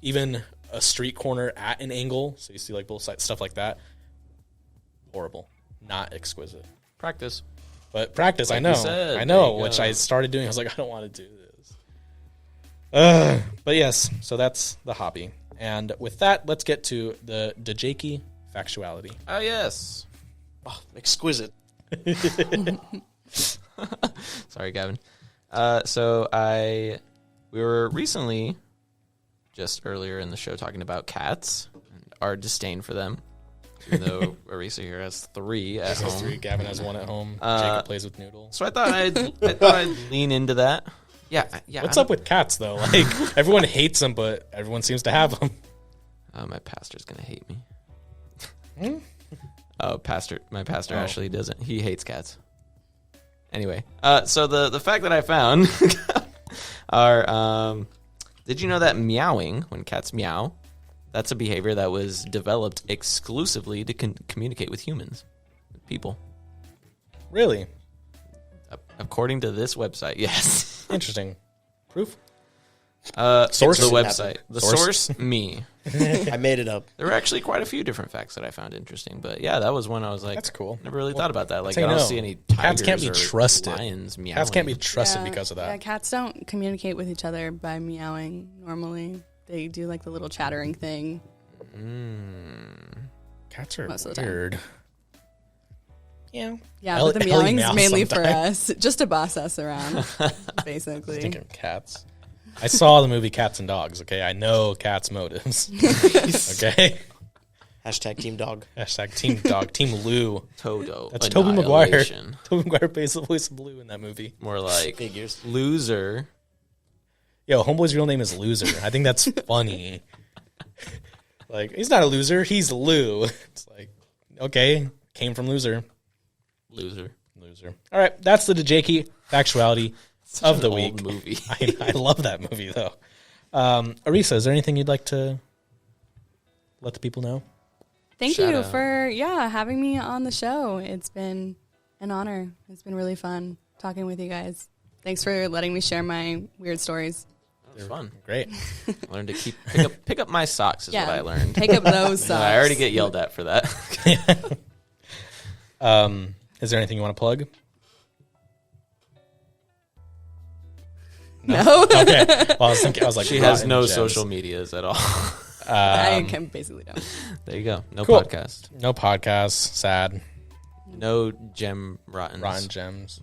even a street corner at an angle, so you see like both sides, stuff like that. Horrible, not exquisite. Practice. But practice, Like I know, you said, I know, there you which go. I started doing. I was like, I don't want to do this. But yes, so that's the hobby, and with that, let's get to the Jakey factuality. Oh yes. Oh, exquisite. Sorry, Gavin. We were recently, just earlier in the show, talking about cats and our disdain for them. Even though Arisa here has 3 at home. 3, Gavin has 1 at home. Jacob plays with Noodle. So I thought I'd lean into that. Yeah. What's up with cats though? Like everyone hates them, but everyone seems to have them. My pastor's gonna hate me. Oh, my pastor actually doesn't. He hates cats. Anyway, so the fact that I found are, did you know that meowing, when cats meow, that's a behavior that was developed exclusively to communicate with humans, with people. Really? According to this website, yes. Interesting. Proof? Source? The Didn't website. happen. The source? Me. I made it up. There were actually quite a few different facts that I found interesting, but yeah, that was one I was like, That's cool. Never really thought about that. Like, how I you don't know. see any Cats tigers can't be or trusted. lions meowing. Cats can't be trusted Yeah. because of Yeah, that. cats don't communicate with each other by meowing normally. They do like the little chattering thing. Cats are Most of the time. weird. Yeah. Yeah, Ellie- but the Ellie meowing's meows mainly for sometimes. us, just to boss us around, basically. Thinking cats. I saw the movie Cats and Dogs. Okay, I know cats' motives. Okay. Hashtag Team Dog. Hashtag Team Dog. Team Lou. Toto. That's Tobey Maguire. Annihilation. Tobey Maguire plays the voice of Lou in that movie. More like Figures. loser. Yo, Homeboy's real name is Loser. I think that's funny. Like, he's not a loser. He's Lou. It's like, okay, came from loser. Loser. Loser. All right, that's the DeJakey factuality of the An week. old movie. I love that movie, though. Arisa, is there anything you'd like to let the people know? Thank Shout you out. for having me on the show. It's been an honor. It's been really fun talking with you guys. Thanks for letting me share my weird stories. It was fun. Great. I learned to pick up my socks is what I learned. Pick up those socks. I already get yelled at for that. Is there anything you want to plug? No, Okay. Well, I was like, She has rotten no gems. social medias at all. I can basically don't. There you go. No Cool. podcast. No podcasts. Sad. No gem rottens. Rotten gems.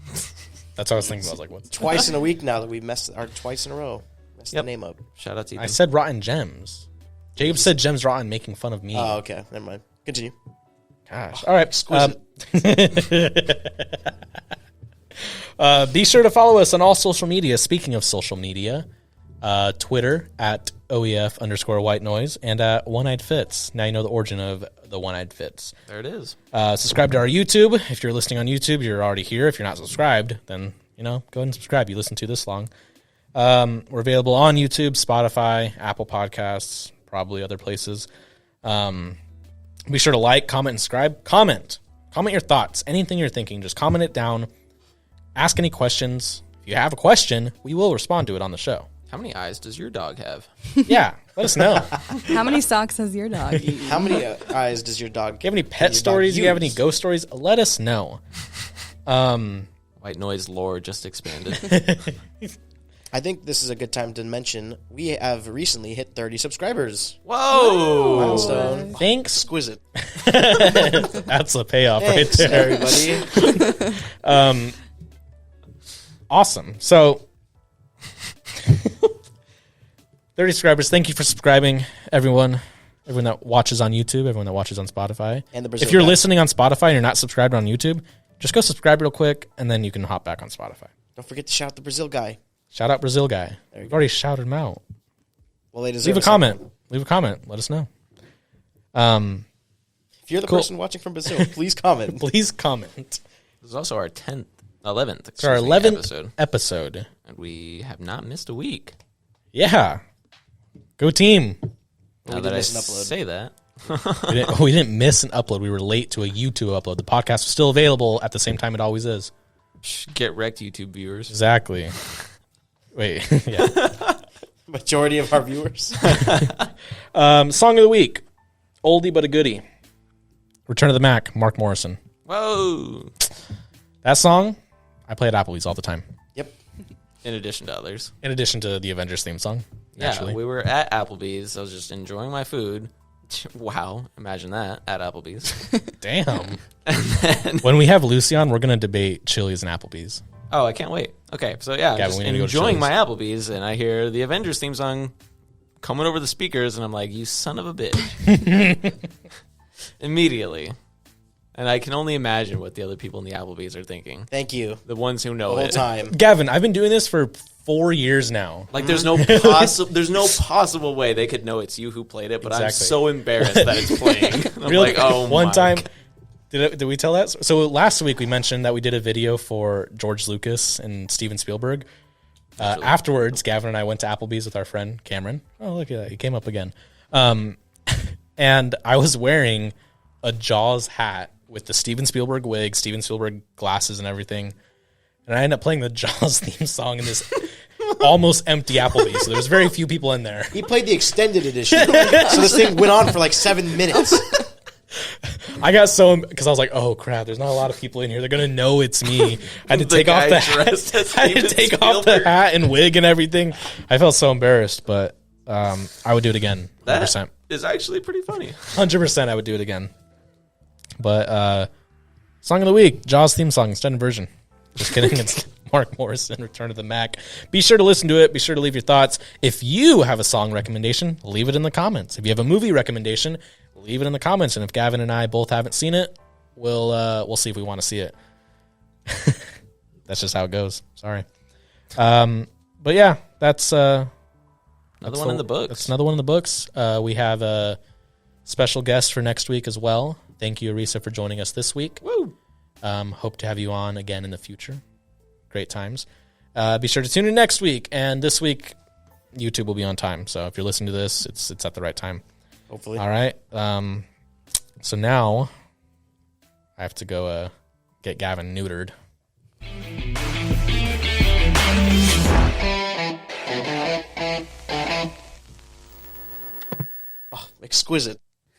That's what I was thinking. I was like, what's Twice in a week now that we messed, or twice in a row. Messed Yep. the name up. Shout out to you. I said rotten gems. Jacob said gems rotten, making fun of me. Oh, okay. Never mind. Continue. Gosh. All right. Exquisite. Be sure to follow us on all social media. Speaking of social media, Twitter at OEF_white noise and at One-Eyed Fits. Now you know the origin of the One-Eyed Fits. There it is. Subscribe to our YouTube. If you're listening on YouTube, you're already here. If you're not subscribed, then, go ahead and subscribe. You listen to this long. We're available on YouTube, Spotify, Apple Podcasts, probably other places. Be sure to like, comment, and subscribe. Comment your thoughts. Anything you're thinking, just comment it down. Ask any questions. If you have a question, we will respond to it on the show. How many eyes does your dog have? Yeah, let us know. How many socks has your dog eaten? How many eyes does your dog? Do you have any pet stories? Do you have any ghost stories? Let us know. White noise lore just expanded. I think this is a good time to mention we have recently hit 30 subscribers. Whoa! Milestone. Thanks. Exquisite. That's a payoff Thanks, right there. everybody. Awesome. So, 30 subscribers. Thank you for subscribing, everyone. Everyone that watches on YouTube, everyone that watches on Spotify. And the Brazil if you're guy. listening on Spotify and you're not subscribed on YouTube, just go subscribe real quick, and then you can hop back on Spotify. Don't forget to shout out the Brazil guy. Shout out Brazil guy. We've already shouted him out. Well, they deserve Leave a comment. Leave a comment. Let us know. If you're the Cool. person watching from Brazil, please comment. Please comment. This is also our 11th It's our 11th episode, episode. and we have not missed a week. Yeah. Go team. Now did that I miss an upload. say that, We didn't miss an upload. We were late to a YouTube upload. The podcast was still available at the same time it always is. get wrecked, YouTube viewers. Exactly. Wait. Yeah. Majority of our viewers. Song of the week. Oldie but a goodie. Return of the Mac. Mark Morrison. Whoa! That song, I play at Applebee's all the time. Yep. In addition to others. In addition to the Avengers theme song. Yeah, Naturally. we were at Applebee's. I was just enjoying my food. Wow, imagine that at Applebee's. Damn. When we have Lucy on, we're going to debate Chili's and Applebee's. Oh, I can't wait. Okay, so yeah, Gavin, just we need to go to enjoying Chili's. my Applebee's, and I hear the Avengers theme song coming over the speakers, and I'm like, you son of a bitch. Immediately. And I can only imagine what the other people in the Applebee's are thinking. Thank you. The ones who The know whole it. time. Gavin, I've been doing this for 4 years now. Like, there's no possible way they could know it's you who played it, but I'm Exactly. so embarrassed that it's playing. I'm Real like, oh one my time, God. did we tell that? So last week we mentioned that we did a video for George Lucas and Steven Spielberg. Afterwards, Gavin and I went to Applebee's with our friend Cameron. Oh, look at that. He came up again. And I was wearing a Jaws hat with the Steven Spielberg wig, Steven Spielberg glasses and everything. and I ended up playing the Jaws theme song in this almost empty Applebee's. So there's very few people in there. He played the extended edition, so this thing went on for like 7 minutes. I got so because I was like, oh crap, there's not a lot of people in here. They're gonna know it's me. I had to take off the hat. I had to take off the hat and wig and everything. I felt so embarrassed, but I would do it again. 100%. That is actually pretty funny. 100%, I would do it again. But song of the week, Jaws theme song, extended version. Just kidding. It's Mark Morrison, Return to the Mac. Be sure to listen to it. Be sure to leave your thoughts. If you have a song recommendation, leave it in the comments. If you have a movie recommendation, leave it in the comments. And if Gavin and I both haven't seen it, we'll see if we want to see it. That's just how it goes. Sorry. But yeah, that's another one in the books. That's another one in the books. We have a special guest for next week as well. Thank you, Arisa, for joining us this week. Woo! Hope to have you on again in the future. Great times. Be sure to tune in next week. And this week, YouTube will be on time. So if you're listening to this, it's at the right time. Hopefully. All right. So now I have to go get Gavin neutered. Oh, exquisite.